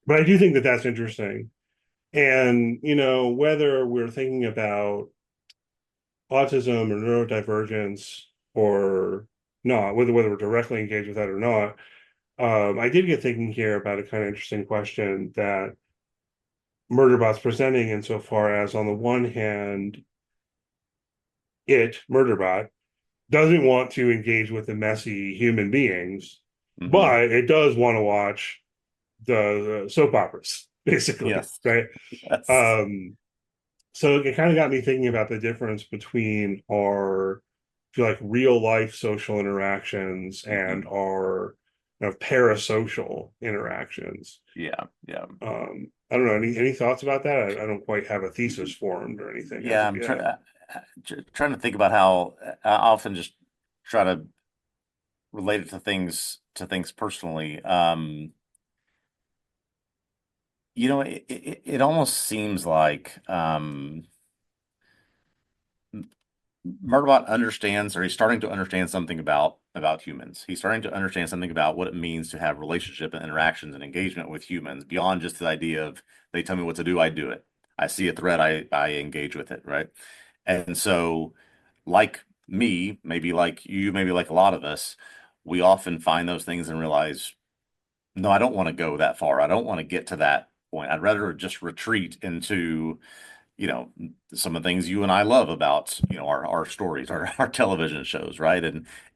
Speaker 2: but I do think that that's interesting. And whether we're thinking about autism or neurodivergence or not, whether we're directly engaged with that or not, I did get thinking here about a kind of interesting question that Murderbot's presenting insofar as, on the one hand, Murderbot, doesn't want to engage with the messy human beings,
Speaker 3: Hmm.
Speaker 2: but it does want to watch the soap operas, basically,
Speaker 3: Yes.
Speaker 2: right?
Speaker 3: Yes.
Speaker 2: Um, so it kind of got me thinking about the difference between our, I feel like, real life social interactions and
Speaker 3: Hmm.
Speaker 2: our parasocial interactions.
Speaker 3: Yeah. Yeah.
Speaker 2: I don't know. Any thoughts about that? I don't quite have a thesis formed or anything as
Speaker 3: Yeah,
Speaker 2: of
Speaker 3: I'm
Speaker 2: yet.
Speaker 3: trying to think about how I often just try to related to things personally. It almost seems like Murderbot understands, or he's starting to understand something about humans. He's starting to understand something about what it means to have relationship and interactions and engagement with humans beyond just the idea of they tell me what to do, I do it. I see a threat, I engage with it, right? And so, like me, maybe like you, maybe like a lot of us, we often find those things and realize, no, I don't want to go that far. I don't want to get to that point. I'd rather just retreat into you know some of the things you and I love about our stories, our television shows, right?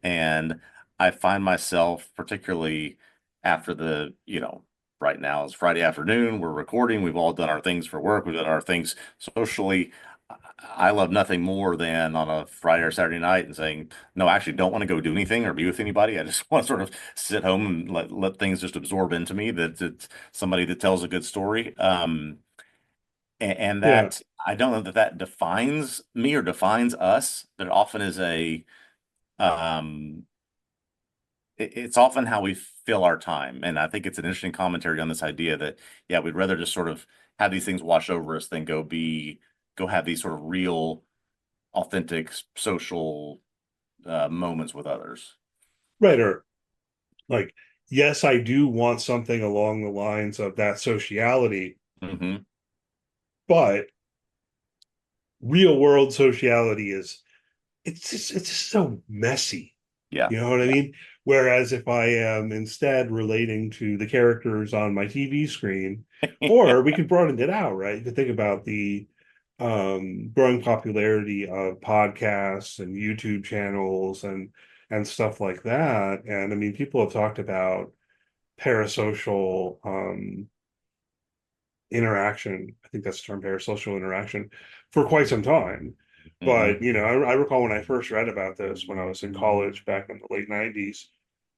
Speaker 3: And I find myself, particularly after the right now it's Friday afternoon, we're recording, we've all done our things for work, we've done our things socially. I love nothing more than on a Friday or Saturday night and saying, no, I actually don't want to go do anything or be with anybody. I just want to sort of sit home and let things just absorb into me, that it's somebody that tells a good story. And
Speaker 2: Yeah.
Speaker 3: that I don't know that that defines me or defines us, but it often is um it's often how we fill our time. And I think it's an interesting commentary on this idea that, yeah, we'd rather just sort of have these things wash over us than go have these sort of real, authentic social moments with others.
Speaker 2: Right. Or like, yes, I do want something along the lines of that sociality,
Speaker 3: Hmm.
Speaker 2: but real world sociality is it's just so messy.
Speaker 3: Yeah.
Speaker 2: You know what I mean? Whereas if I am instead relating to the characters on my TV screen, or we could broaden it out, right? You could think about the growing popularity of podcasts and YouTube channels and stuff like that. And I mean, people have talked about parasocial interaction. I think that's the term, parasocial interaction, for quite some time.
Speaker 3: Hmm.
Speaker 2: But I recall when I first read about this when I was in college back in the late '90s.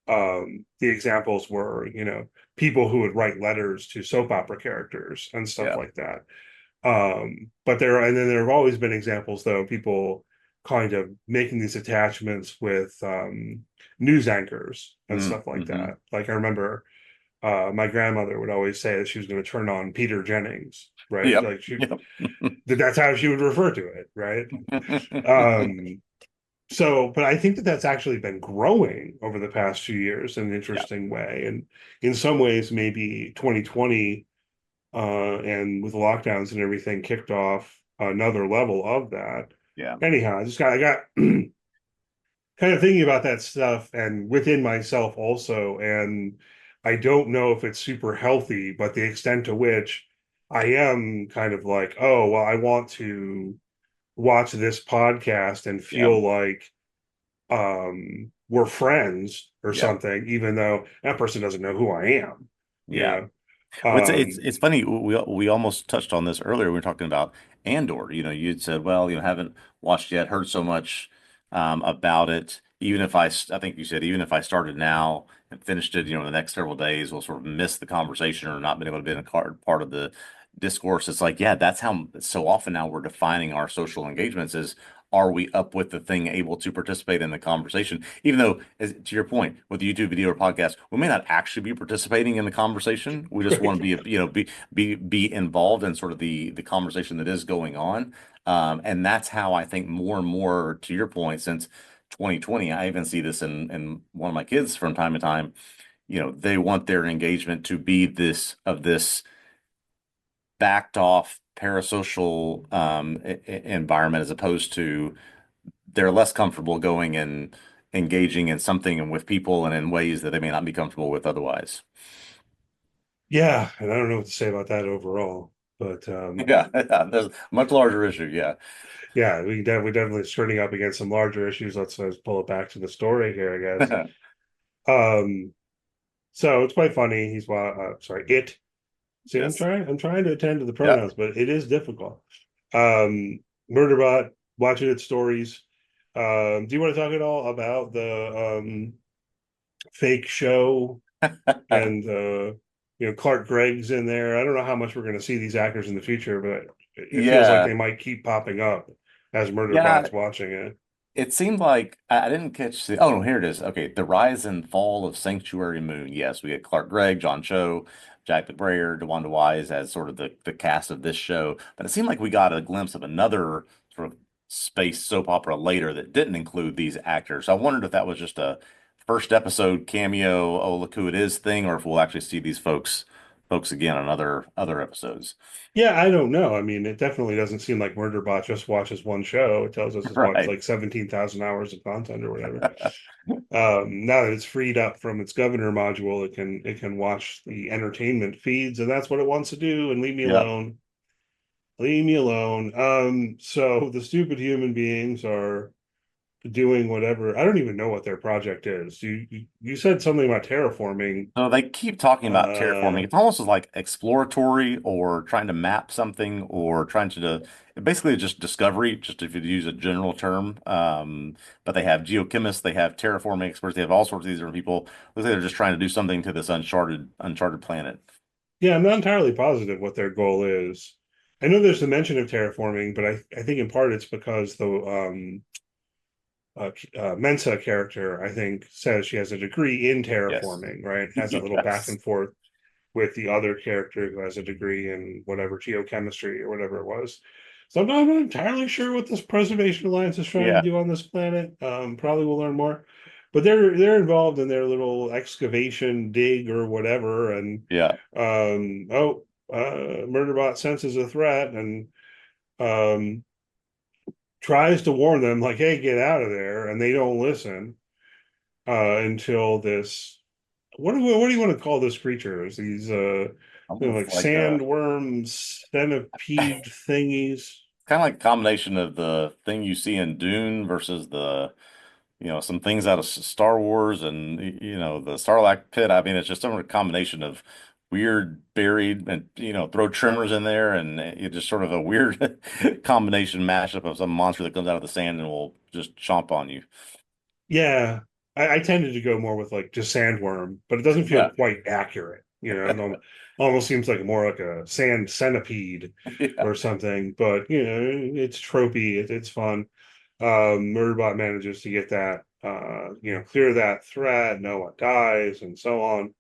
Speaker 2: The examples were, people who would write letters to soap opera characters and stuff
Speaker 3: Yeah.
Speaker 2: like that. But and then there have always been examples though, people kind of making these attachments with news anchors and stuff like
Speaker 3: Mm-hmm.
Speaker 2: that. Like I remember my grandmother would always say that she was going to turn on Peter Jennings, right?
Speaker 3: Yep.
Speaker 2: Like
Speaker 3: Yep.
Speaker 2: that's how she would refer to it, right? Um, but I think that that's actually been growing over the past 2 years in an
Speaker 3: Yeah.
Speaker 2: interesting way. And in some ways, maybe 2020 and with the lockdowns and everything kicked off another level of that.
Speaker 3: Yeah.
Speaker 2: Anyhow, I got kind of thinking about that stuff and within myself also. And I don't know if it's super healthy, but the extent to which I am kind of like, oh, well, I want to watch this podcast and
Speaker 3: Yeah.
Speaker 2: feel like we're friends or
Speaker 3: Yeah.
Speaker 2: something, even though that person doesn't know who I am, you
Speaker 3: Yeah.
Speaker 2: know.
Speaker 3: Well, it's funny. We almost touched on this earlier. We were talking about Andor. You'd said, well, haven't watched yet, heard so much about it. Even if I think you said, even if I started now and finished it, in the next several days, we'll sort of miss the conversation or not been able to be in a part of the discourse. It's like, yeah, that's how so often now we're defining our social engagements is, are we up with the thing, able to participate in the conversation? Even though, to your point, with the YouTube video or podcast, we may not actually be participating in the conversation. We just want to be, be involved in sort of the conversation that is going on. And that's how I think more and more, to your point, since 2020, I even see this in one of my kids from time to time. They want their engagement to be this backed off parasocial environment, as opposed to they're less comfortable going and engaging in something and with people and in ways that they may not be comfortable with otherwise.
Speaker 2: Yeah, and I don't know what to say about that overall, but
Speaker 3: Yeah, there's a much larger issue. Yeah.
Speaker 2: yeah, we definitely skirting up against some larger issues. Let's pull it back to the story here, I guess. Um, so it's quite funny. Sorry, it. See,
Speaker 3: Yes.
Speaker 2: I'm trying to attend to the
Speaker 3: Yeah.
Speaker 2: pronouns, but it is difficult. Murderbot, watching its stories. Do you want to talk at all about the fake show and Clark Gregg's in there? I don't know how much we're going to see these actors in the future, but it feels like
Speaker 3: Yeah.
Speaker 2: they might keep popping up as
Speaker 3: Yeah.
Speaker 2: Murderbot's watching it.
Speaker 3: It seemed like I didn't catch the. Oh no, here it is. Okay, the rise and fall of Sanctuary Moon. Yes, we get Clark Gregg, John Cho, Jack McBrayer, DeWanda Wise as sort of the cast of this show. But it seemed like we got a glimpse of another sort of space soap opera later that didn't include these actors. I wondered if that was just a first episode cameo, oh look who it is thing, or if we'll actually see these folks again on other episodes.
Speaker 2: Yeah, I don't know. I mean, it definitely doesn't seem like Murderbot just watches one show. It tells us it's watched
Speaker 3: Right.
Speaker 2: like 17,000 hours of content or whatever. Now that it's freed up from its governor module, it can watch the entertainment feeds, and that's what it wants to do. And leave me
Speaker 3: Yeah.
Speaker 2: alone. Leave me alone. So the stupid human beings are doing whatever. I don't even know what their project is. You said something about terraforming.
Speaker 3: So they keep talking about terraforming.
Speaker 2: Uh,
Speaker 3: It's almost like exploratory or trying to map something or trying to basically just discovery, just if you use a general term. But they have geochemists, they have terraforming experts, they have all sorts of these different people. Looks like they're just trying to do something to this uncharted planet.
Speaker 2: yeah, I'm not entirely positive what their goal is. I know there's a mention of terraforming, but I think in part it's because the Mensa character, I think, says she has a degree in
Speaker 3: Yes.
Speaker 2: terraforming, right? Has that little back
Speaker 3: Yes.
Speaker 2: and forth with the other character who has a degree in whatever geochemistry or whatever it was. So I'm not entirely sure what this Preservation Alliance is trying to
Speaker 3: Yeah.
Speaker 2: do on this planet. Probably we'll learn more. But they're involved in their little excavation dig or whatever, and
Speaker 3: Yeah.
Speaker 2: Murderbot senses a threat and um, tries to warn them, like, "Hey, get out of there!" And they don't listen until this. What do you want to call those creatures? These
Speaker 3: Almost
Speaker 2: like
Speaker 3: like
Speaker 2: sandworms, centipede thingies.
Speaker 3: kind of like a combination of the thing you see in Dune versus some things out of Star Wars and the Sarlacc pit. I mean, it's just sort of a combination of weird buried and throw tremors in there and it just sort of a weird combination mashup of some monster that comes out of the sand and will just chomp on you.
Speaker 2: Yeah, I tended to go more with like just sandworm, but it doesn't feel
Speaker 3: Yeah.
Speaker 2: quite accurate. Almost seems like more like a sand centipede
Speaker 3: Yeah.
Speaker 2: or something. But it's tropey. It's fun. Murderbot manages to get that, clear that threat. Noah dies, and so on.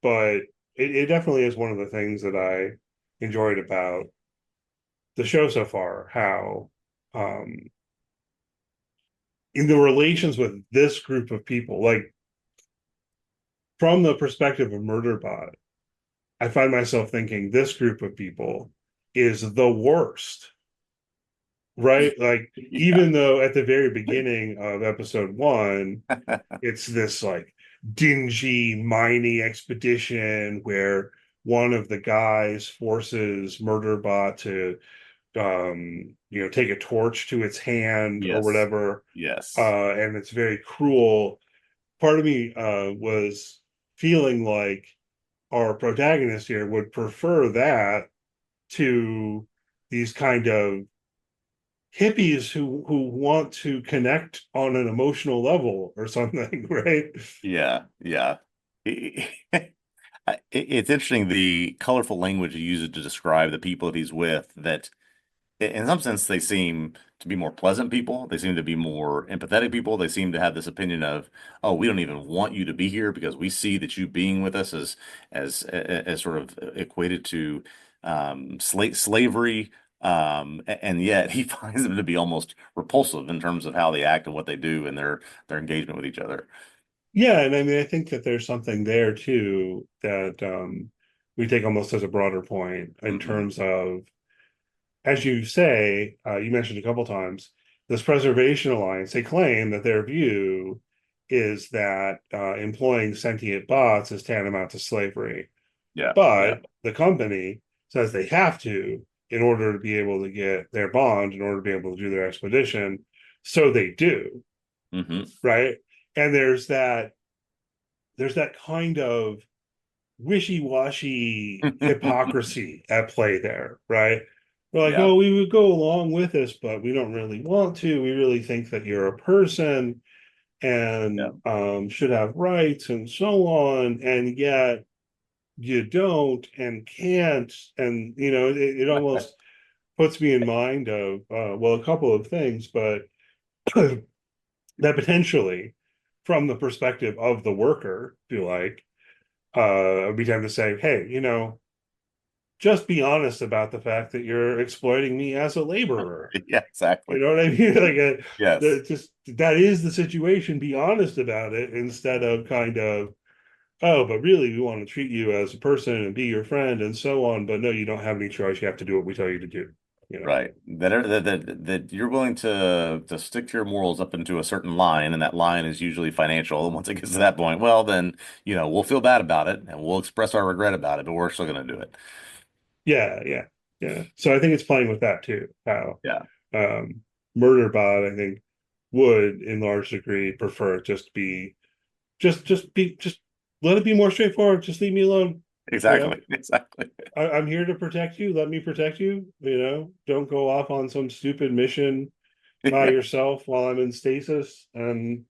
Speaker 2: But it definitely is one of the things that I enjoyed about the show so far. How um, in the relations with this group of people, like from the perspective of Murderbot, I find myself thinking this group of people is the worst, right? Like,
Speaker 3: Yeah.
Speaker 2: even though at the very beginning of episode one, it's this like dingy mining expedition where one of the guys forces Murderbot to take a torch to its hand or
Speaker 3: Yes.
Speaker 2: whatever.
Speaker 3: Yes.
Speaker 2: And it's very cruel. Part of me was feeling like our protagonist here would prefer that to these kind of hippies who want to connect on an emotional level or something, right?
Speaker 3: Yeah. Yeah. It's interesting the colorful language he uses to describe the people that he's with that in some sense they seem to be more pleasant people. They seem to be more empathetic people. They seem to have this opinion of, oh, we don't even want you to be here because we see that you being with us as sort of equated to slavery. And yet he finds them to be almost repulsive in terms of how they act and what they do and their engagement with each other.
Speaker 2: Yeah, and I mean, I think that there's something there too that we take almost as a broader point in
Speaker 3: Hmm.
Speaker 2: terms of, as you say, you mentioned a couple times, this Preservation Alliance, they claim that their view is that employing sentient bots is tantamount to slavery.
Speaker 3: Yeah. Yeah.
Speaker 2: But the company says they have to in order to be able to get their bond, in order to be able to do their expedition. So they do,
Speaker 3: Hmm.
Speaker 2: right? And there's that kind of wishy-washy hypocrisy at play there, right? We're like,
Speaker 3: Yeah.
Speaker 2: oh, we would go along with this, but we don't really want to. We really think that you're a person
Speaker 3: Yeah.
Speaker 2: and should have rights and so on. And yet you don't and can't. And, it almost puts me in mind of, well, a couple of things, but that potentially, from the perspective of the worker, feel like it would be time to say, hey, just be honest about the fact that you're exploiting me as a laborer.
Speaker 3: Yeah, exactly.
Speaker 2: You know what I mean?
Speaker 3: Yes.
Speaker 2: Just that is the situation. Be honest about it instead of kind of, oh, but really we want to treat you as a person and be your friend and so on. But no, you don't have any choice. You have to do what we tell you to do.
Speaker 3: Right. That you're willing to stick to your morals up into a certain line, and that line is usually financial. And once it gets to that point, well, then, we'll feel bad about it and we'll express our regret about it, but we're still going to do it.
Speaker 2: Yeah, yeah, yeah. So I think it's playing with that too. How
Speaker 3: Yeah.
Speaker 2: um, Murderbot, I think, would in large degree prefer just be just let it be more straightforward. Just leave me alone. You know,
Speaker 3: Exactly. Exactly.
Speaker 2: I'm here to protect you. Let me protect you. Don't go off on some stupid mission by
Speaker 3: Yeah.
Speaker 2: yourself while I'm in stasis, and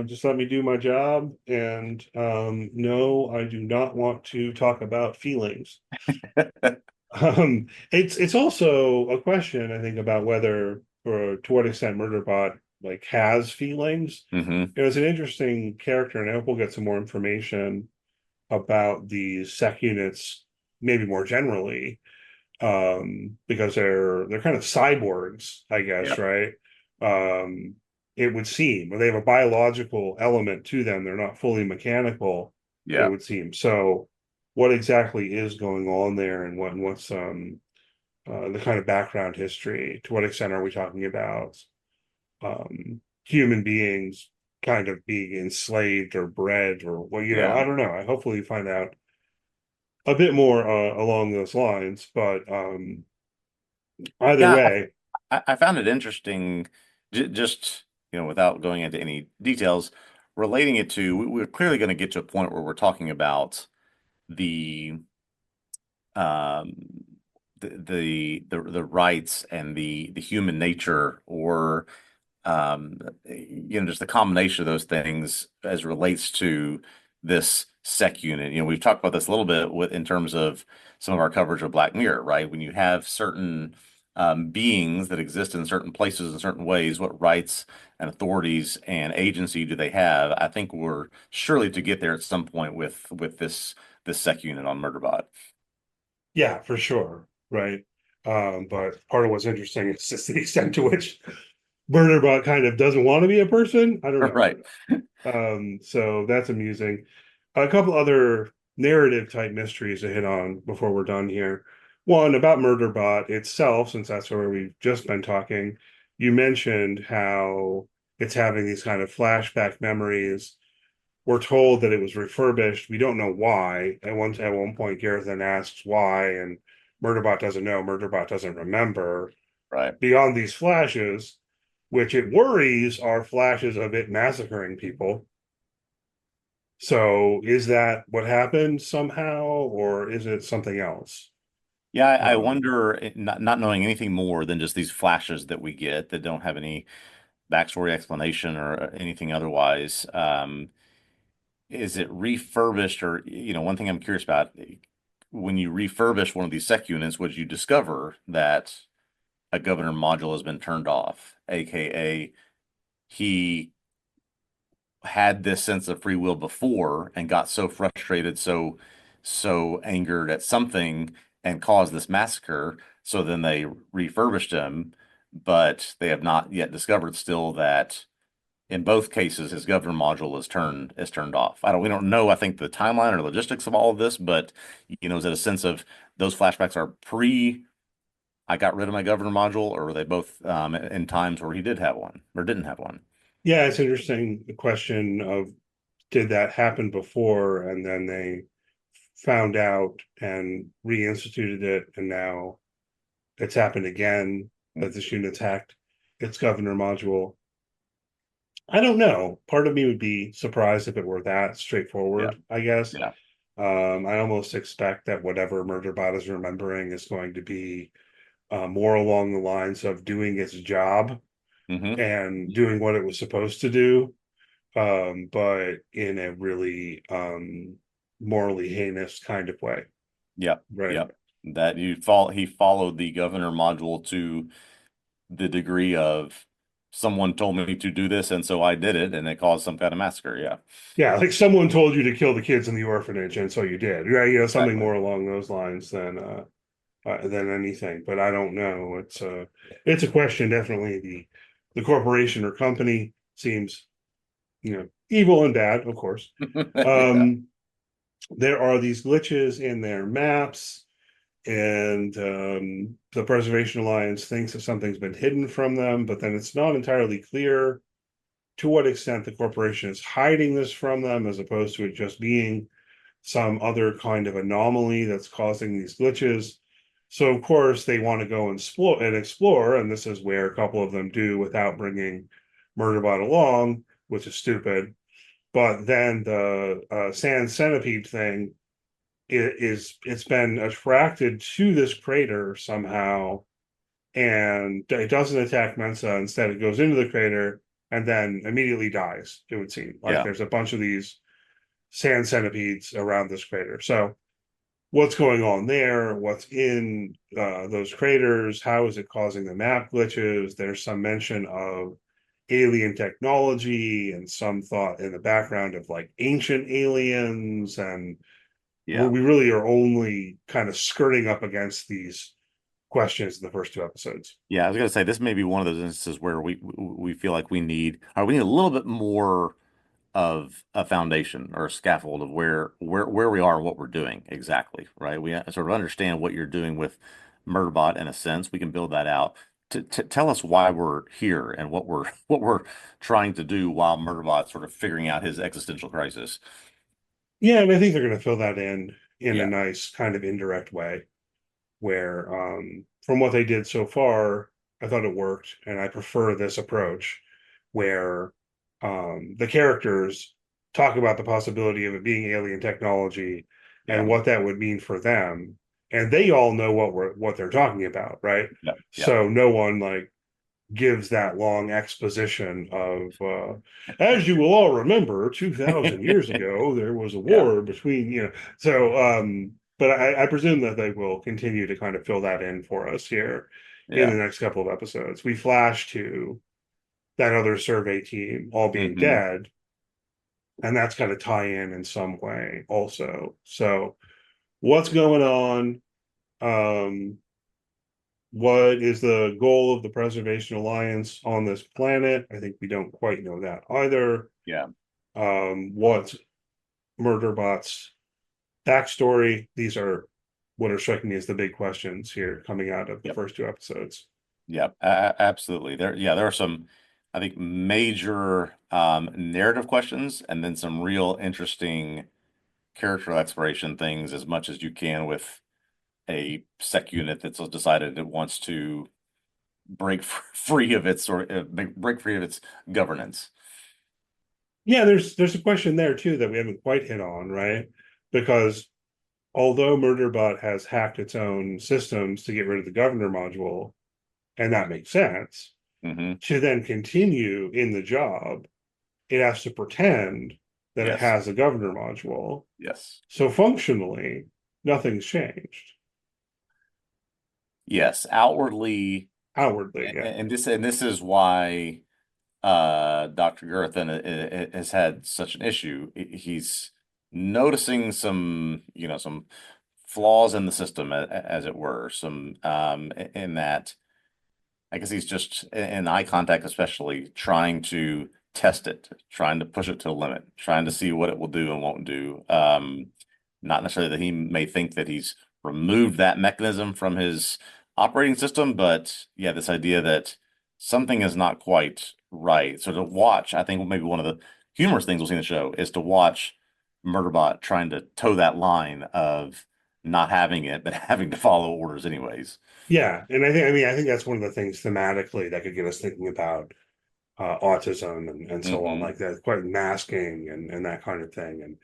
Speaker 2: just let me do my job. And no, I do not want to talk about feelings. It's also a question, I think, about whether or to what extent Murderbot like has feelings.
Speaker 3: Hmm.
Speaker 2: It's an interesting character, and I hope we'll get some more information about the sec units, maybe more generally, because they're kind of cyborgs, I guess,
Speaker 3: Yeah.
Speaker 2: right? It would seem, or they have a biological element to them. They're not fully mechanical, it
Speaker 3: Yeah.
Speaker 2: would seem. So, what exactly is going on there, and what's the kind of background history? To what extent are we talking about human beings kind of being enslaved or bred, or well,
Speaker 3: Yeah.
Speaker 2: I don't know. I hopefully find out a bit more along those lines, but either
Speaker 3: Yeah.
Speaker 2: way,
Speaker 3: I found it interesting, just, without going into any details, relating it to, we're clearly going to get to a point where we're talking about the um the rights and the human nature, or just the combination of those things as relates to this sec unit. We've talked about this a little bit in terms of some of our coverage of Black Mirror, right? When you have certain beings that exist in certain places in certain ways, what rights and authorities and agency do they have? I think we're surely to get there at some point with this sec unit on Murderbot.
Speaker 2: yeah, for sure, right. But part of what's interesting is just the extent to which Murderbot kind of doesn't want to be a person. I don't know.
Speaker 3: Right.
Speaker 2: So that's amusing. A couple other narrative type mysteries to hit on before we're done here. One about Murderbot itself, since that's where we've just been talking. You mentioned how it's having these kind of flashback memories. We're told that it was refurbished. We don't know why. At one point, Gareth then asks why, and Murderbot doesn't know. Murderbot doesn't remember.
Speaker 3: Right.
Speaker 2: Beyond these flashes, which it worries are flashes of it massacring people. So is that what happened somehow, or is it something else?
Speaker 3: Yeah, I
Speaker 2: Um,
Speaker 3: wonder, not knowing anything more than just these flashes that we get that don't have any backstory explanation or anything otherwise. Is it refurbished, or, one thing I'm curious about, when you refurbish one of these sec units, would you discover that a governor module has been turned off, aka he had this sense of free will before and got so frustrated, so angered at something and caused this massacre. So then they refurbished him, but they have not yet discovered still that in both cases his governor module is turned off. We don't know, I think, the timeline or logistics of all of this, but is it a sense of those flashbacks are pre I got rid of my governor module, or were they both in times where he did have one or didn't have one?
Speaker 2: yeah, it's interesting. The question of did that happen before, and then they found out and reinstituted it, and now it's happened again that this unit's hacked its governor module. I don't know. Part of me would be surprised if it were that
Speaker 3: Yeah,
Speaker 2: straightforward, I guess.
Speaker 3: yeah.
Speaker 2: I almost expect that whatever Murderbot is remembering is going to be more along the lines of doing its job
Speaker 3: Hmm.
Speaker 2: and doing what it was supposed to do, but in a really morally heinous kind of way,
Speaker 3: Yep,
Speaker 2: right?
Speaker 3: yep. He followed the governor module to the degree of someone told me to do this, and so I did it, and it caused some kind of massacre. Yeah,
Speaker 2: Yeah, like someone told you to kill the kids in the orphanage, and so you did, right? Something
Speaker 3: exactly.
Speaker 2: more along those lines than anything. But I don't know. It's a question. Definitely, the corporation or company seems evil and bad, of course.
Speaker 3: Yeah,
Speaker 2: Um, there are these glitches in their maps, and the Preservation Alliance thinks that something's been hidden from them, but then it's not entirely clear to what extent the corporation is hiding this from them, as opposed to it just being some other kind of anomaly that's causing these glitches. So of course they want to go and explore, and this is where a couple of them do without bringing Murderbot along, which is stupid. But then the sand centipede thing it's been attracted to this crater somehow, and it doesn't attack Mensa. Instead, it goes into the crater and then immediately dies. It would seem like
Speaker 3: yeah.
Speaker 2: there's a bunch of these sand centipedes around this crater. So what's going on there? What's in those craters? How is it causing the map glitches? There's some mention of alien technology and some thought in the background of like ancient aliens, and
Speaker 3: Yeah.
Speaker 2: we really are only kind of skirting up against these questions in the first two episodes.
Speaker 3: Yeah, I was gonna say this may be one of those instances where we feel like we need a little bit more of a foundation or a scaffold of where we are and what we're doing exactly, right? We sort of understand what you're doing with Murderbot in a sense. We can build that out to tell us why we're here and what we're trying to do while Murderbot's sort of figuring out his existential crisis.
Speaker 2: Yeah, and I think they're going to fill that in a
Speaker 3: Yeah,
Speaker 2: nice kind of indirect way, where from what they did so far, I thought it worked, and I prefer this approach where the characters talk about the possibility of it being alien technology
Speaker 3: yeah,
Speaker 2: and what that would mean for them, and they all know what they're talking about, right?
Speaker 3: yeah, yeah,
Speaker 2: So no one like gives that long exposition of as you will all remember 2000 years ago there was a
Speaker 3: yeah,
Speaker 2: war between so but I presume that they will continue to kind of fill that in for us here in
Speaker 3: yeah.
Speaker 2: the next couple of episodes. We flash to that other survey team all being
Speaker 3: Hmm.
Speaker 2: dead, and that's got to tie in some way also. So what's going on? What is the goal of the Preservation Alliance on this planet? I think we don't quite know that either.
Speaker 3: Yeah.
Speaker 2: What's Murderbot's backstory? These are what are striking me as the big questions here coming out of the
Speaker 3: Yep.
Speaker 2: first two episodes.
Speaker 3: Yeah, absolutely. There are some, I think, major narrative questions, and then some real interesting character exploration things, as much as you can with a sec unit that's decided it wants to free of its break free of its governance.
Speaker 2: Yeah, there's a question there too that we haven't quite hit on, right? Because although Murderbot has hacked its own systems to get rid of the governor module, and that makes sense,
Speaker 3: Hmm.
Speaker 2: to then continue in the job, it has to pretend that it
Speaker 3: Yes.
Speaker 2: has a governor module.
Speaker 3: Yes.
Speaker 2: So functionally, nothing's changed
Speaker 3: Yes. Outwardly,
Speaker 2: outwardly. Yeah.
Speaker 3: and this is why Dr. Gerthen has had such an issue. He's noticing some flaws in the system, as it were, some in that I guess he's just in eye contact, especially trying to test it, trying to push it to a limit, trying to see what it will do and won't do. Not necessarily that he may think that he's removed that mechanism from his operating system, but yeah, this idea that something is not quite right. So to watch, I think maybe one of the humorous things we'll see in the show is to watch Murderbot trying to toe that line of not having it, but having to follow orders anyways.
Speaker 2: Yeah. And I think that's one of the things thematically that could get us thinking about autism and so on,
Speaker 3: Hmm.
Speaker 2: like that, quite masking and that kind of thing. And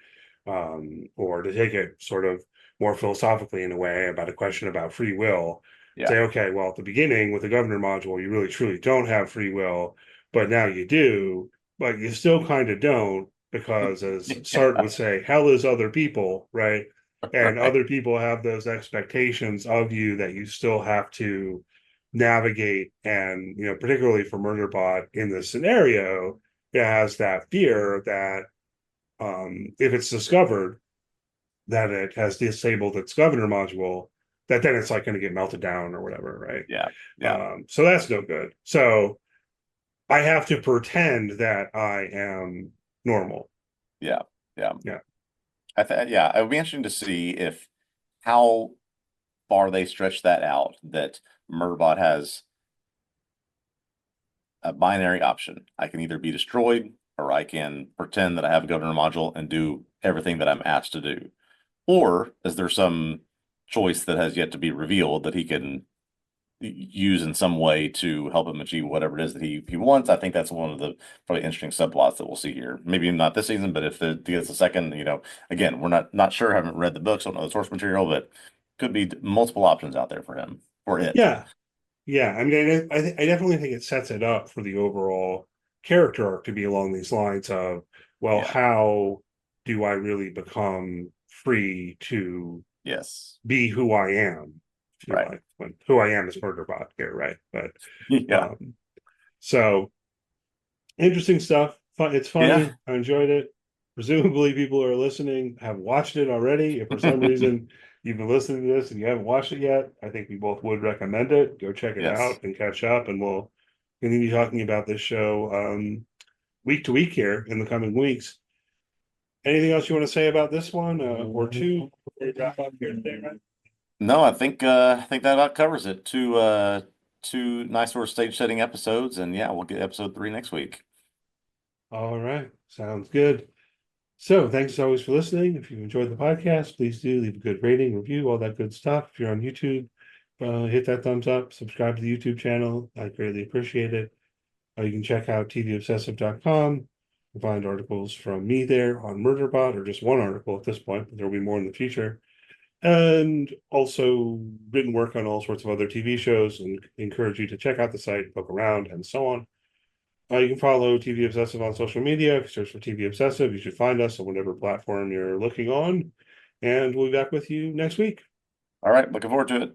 Speaker 2: or to take it sort of more philosophically in a way about a question about free will,
Speaker 3: Yeah.
Speaker 2: say, okay, well, at the beginning with the governor module, you really truly don't have free will, but now you do, but you still kind of don't, because as Sartre would say, hell is other people, right? And
Speaker 3: Right.
Speaker 2: other people have those expectations of you that you still have to navigate, and particularly for Murderbot in this scenario, it has that fear that if it's discovered that it has disabled its governor module, that then it's like going to get melted down or whatever, right?
Speaker 3: Yeah.
Speaker 2: So that's no good. So I have to pretend that I am normal.
Speaker 3: Yeah.
Speaker 2: Yeah.
Speaker 3: It would be interesting to see if how far they stretch that out, that Murderbot has a binary option. I can either be destroyed or I can pretend that I have a governor module and do everything that I'm asked to do. Or is there some choice that has yet to be revealed that he can use in some way to help him achieve whatever it is that he wants? I think that's one of the probably interesting subplots that we'll see here. Maybe not this season, but if it gets a second, again, we're not sure, haven't read the books, don't know the source material, but could be multiple options out there for him, for it.
Speaker 2: Yeah. I mean, I definitely think it sets it up for the overall character arc to be along these lines of, well,
Speaker 3: Yeah.
Speaker 2: how do I really become free to
Speaker 3: Yes.
Speaker 2: be who I am? If you
Speaker 3: Right.
Speaker 2: like, when who I am is Murderbot here, right? But
Speaker 3: Yeah.
Speaker 2: So interesting stuff. It's funny.
Speaker 3: Yeah.
Speaker 2: I enjoyed it. Presumably, people who are listening have watched it already. If for some reason you've been listening to this and you haven't watched it yet, I think we both would recommend it. Go check it
Speaker 3: Yes.
Speaker 2: out and catch up, and we'll continue talking about this show week to week here in the coming weeks. Anything else you want to say about this one or two before we wrap up here today, right?
Speaker 3: No, I think that about covers it. Two nice sort of stage setting episodes, and yeah, we'll get episode 3 next week.
Speaker 2: All right, sounds good. So thanks as always for listening. If you enjoyed the podcast, please do leave a good rating, review, all that good stuff. If you're on YouTube, hit that thumbs up, subscribe to the YouTube channel. I greatly appreciate it. You can check out TVObscast.com and find articles from me there on Murderbot, or just one article at this point, but there'll be more in the future. And also written work on all sorts of other TV shows, and encourage you to check out the site, look around, and so on. You can follow TV Obsessive on social media. If you search for TV Obsessive, you should find us on whatever platform you're looking on. And we'll be back with you next week.
Speaker 3: All right, looking forward to it.